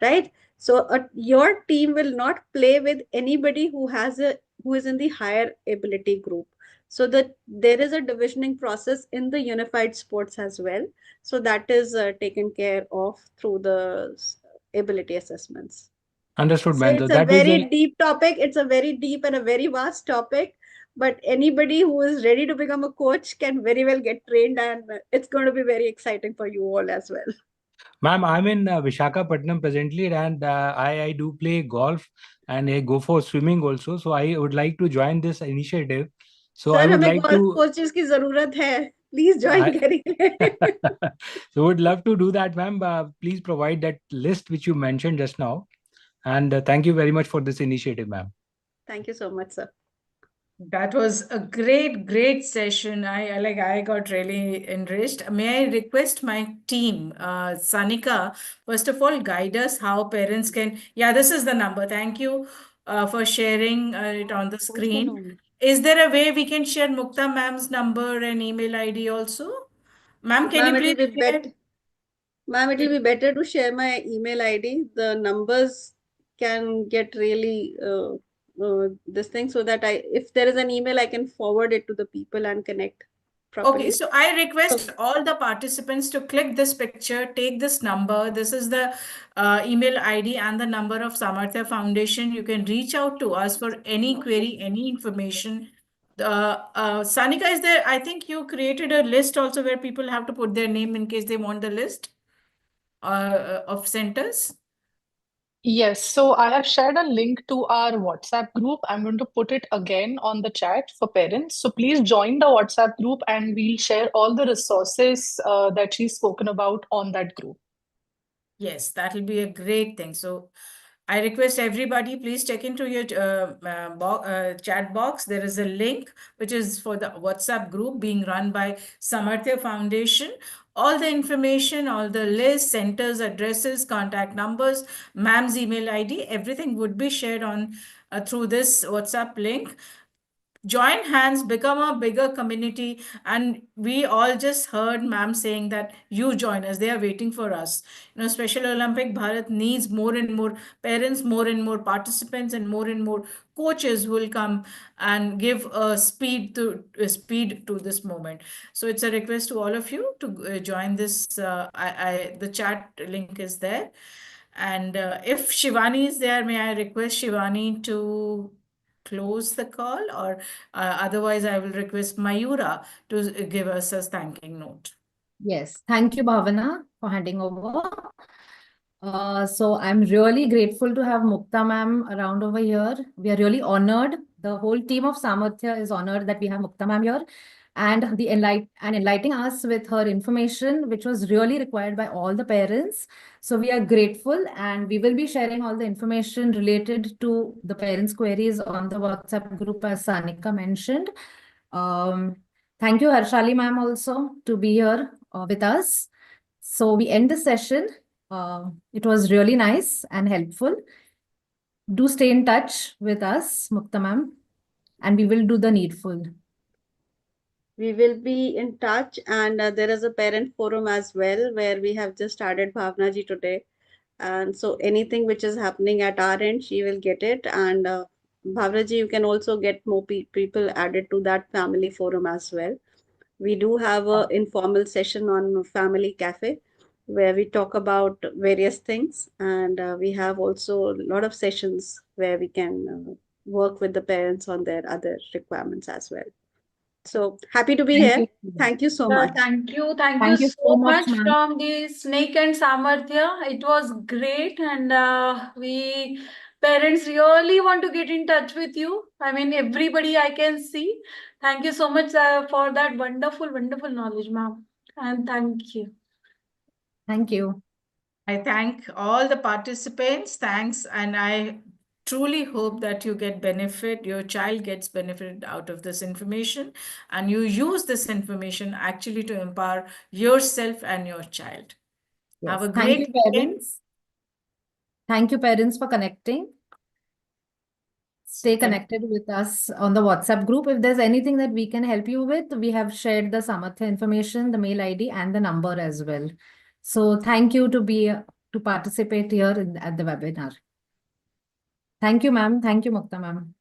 right? So your team will not play with anybody who is in the higher ability group. So that there is a divisioning process in the unified sports as well. So that is taken care of through the ability assessments. Understood, So man. it's a That is very deep topic. It's a very deep and a very vast topic. But anybody who is ready to become a coach can very well get trained, and it's going to be very exciting for you all as well. Ma'am, I'm in Visakhapatnam presently, and I do play golf and I go for swimming also. So I would like to join this initiative. So I sir would हमें like golf to. Coaches की जरूरत है, please join I, करिए. so would love to do that, ma'am. Please provide that list which you mentioned just now. And thank you very much for this initiative, ma'am. Thank you so much, sir. That was a great session. I got really enriched. May I request my team, Sanika, first of all, guide us how parents can. Yeah, this is the number. Thank you for sharing it on the screen. Is there a way we can share Mukta ma'am's number and email ID also? Ma'am, can you Ma'am, it will please be share? better. Ma'am, it will be better to share my email ID. The numbers can get really this thing, so that if there is an email, I can forward it to the people and connect properly. Okay, so I request all the participants to click this picture, take this number. This is the email ID and the number of Saamarthya Foundation. You can reach out to us for any query, any information. Sanika, is there, I think you created a list also where people have to put their name in case they want the list of centers. Yes, so I have shared a link to our WhatsApp group. I'm going to put it again on the chat for parents. So please join the WhatsApp group and we'll share all the resources that she's spoken about on that group. Yes, that will be a great thing. So I request everybody, please check into your chat box. There is a link which is for the WhatsApp group being run by Saamarthya Foundation. All the information, all the lists, centers, addresses, contact numbers, ma'am's email ID, everything would be shared on through this WhatsApp link. Join hands, become a bigger community. And we all just heard ma'am saying that you join us. They are waiting for us. Special Olympic Bharat needs more and more parents, more and more participants, and more coaches will come and give speed to this moment. So it's a request to all of you to join this. The chat link is there. And if Shivani is there, may I request Shivani to close the call, or otherwise I will request Mayura to give us a thanking note. Yes, thank you, Bhavana, for handing over. So I'm really grateful to have Mukta ma'am around over here. We are really honored. The whole team of Saamarthya is honored that we have Mukta ma'am here and enlightening us with her information, which was really required by all the parents. So we are grateful, and we will be sharing all the information related to the parents' queries on the WhatsApp group, as Sanika mentioned. Thank you, Harshali ma'am, also to be here with us. So we end the session. It was really nice and helpful. Do stay in touch with us, Mukta ma'am, and we will do the needful. We will be in touch, and there is a parent forum as well where we have just added Bhavna ji today. And so anything which is happening at our end, she will get it. And Bhavna ji, you can also get more people added to that family forum as well. We do have a informal session on Family Cafe where we talk about various things, and we have also a lot of sessions where we can work with the parents on their other requirements as well. So happy to be Thank here. you. Thank you so much. Thank you. Thank you Thank you so so much, much ma'am. from the SNIC and Saamarthya. It was great, and we parents really want to get in touch with you. I mean, everybody I can see. Thank you so much for that wonderful, wonderful knowledge, ma'am. And thank you. Thank you. I thank all the participants. Thanks. And I truly hope that you get benefit, your child gets benefit out of this information, and you use this information actually to empower yourself and your child. Yes. Have a Thank great you, weekend. parents. Thank you, parents, for connecting. Stay connected with us on the WhatsApp group. If there's anything that we can help you with, we have shared the Saamarthya information, the mail ID, and the number as well. So thank you to participate here at the webinar. Thank you, ma'am. Thank you, Mukta ma'am.